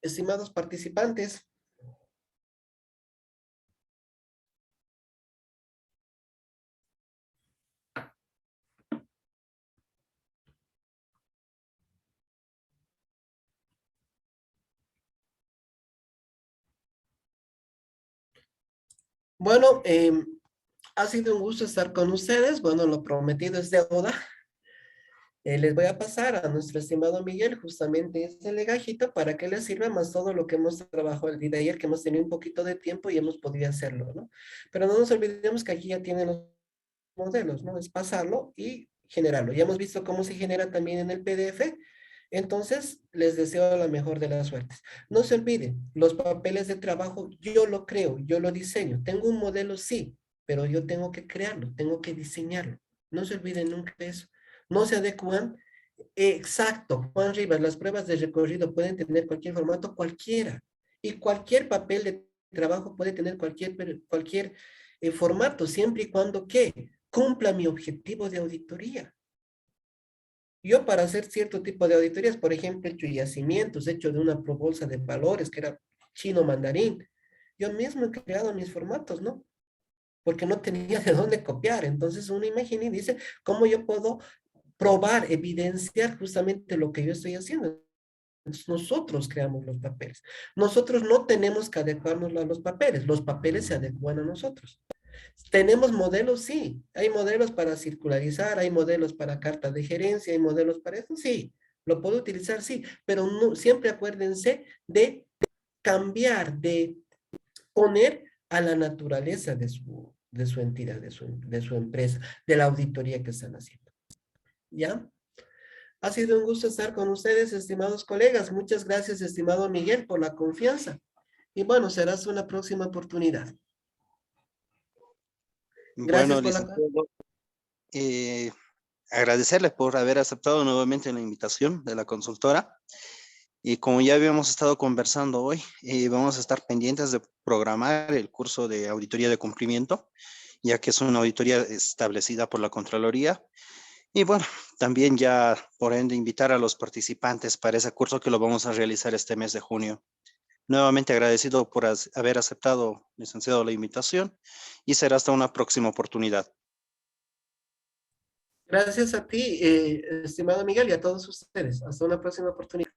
estimados participantes. Bueno, ha sido un gusto estar con ustedes. Bueno, lo prometido es deuda. Les voy a pasar a nuestro estimado Miguel justamente este legajito para que les sirva más todo lo que hemos trabajado el día de ayer, que hemos tenido un poquito de tiempo y hemos podido hacerlo, ¿no? Pero no nos olvidemos que aquí ya tienen los modelos, ¿no? Es pasarlo y generarlo. Ya hemos visto cómo se genera también en el PDF. Entonces, les deseo la mejor de las suertes. No se olviden, los papeles de trabajo yo lo creo, yo lo diseño. Tengo un modelo, sí, pero yo tengo que crearlo, tengo que diseñarlo. No se olviden nunca de eso. No se adecuan. Exacto, Juan Rivas, las pruebas de recorrido pueden tener cualquier formato, cualquiera. Y cualquier papel de trabajo puede tener cualquier formato, siempre y cuando que cumpla mi objetivo de auditoría. Yo para hacer cierto tipo de auditorías, por ejemplo, he hecho yacimientos, he hecho de una bolsa de valores que era chino mandarín. Yo mismo he creado mis formatos, ¿no? Porque no tenía de dónde copiar. Entonces uno imagina y dice, ¿cómo yo puedo probar, evidenciar justamente lo que yo estoy haciendo? Entonces, nosotros creamos los papeles. Nosotros no tenemos que adecuarnos a los papeles se adecuan a nosotros. ¿Tenemos modelos? Sí. ¿Hay modelos para circularizar? ¿Hay modelos para carta de gerencia? ¿Hay modelos para eso? Sí. ¿Lo puedo utilizar? Sí. Pero no, siempre acuérdense de cambiar, de poner a la naturaleza de su entidad, de su empresa, de la auditoría que están haciendo. ¿Ya? Ha sido un gusto estar con ustedes, estimados colegas. Muchas gracias, estimado Miguel, por la confianza. Y bueno, será hasta una próxima oportunidad. Bueno, Gracias por la... licenciado, eh, agradecerle por haber aceptado nuevamente la invitación de la consultora. Y como ya habíamos estado conversando hoy, vamos a estar pendientes de programar el curso de auditoría de cumplimiento, ya que es una auditoría establecida por la Contraloría. Y bueno, también ya por ende invitar a los participantes para ese curso que lo vamos a realizar este mes de junio. Nuevamente agradecido por haber aceptado, licenciado, la invitación y será hasta una próxima oportunidad. Gracias a ti, estimado Miguel, y a todos ustedes. Hasta una próxima oportunidad.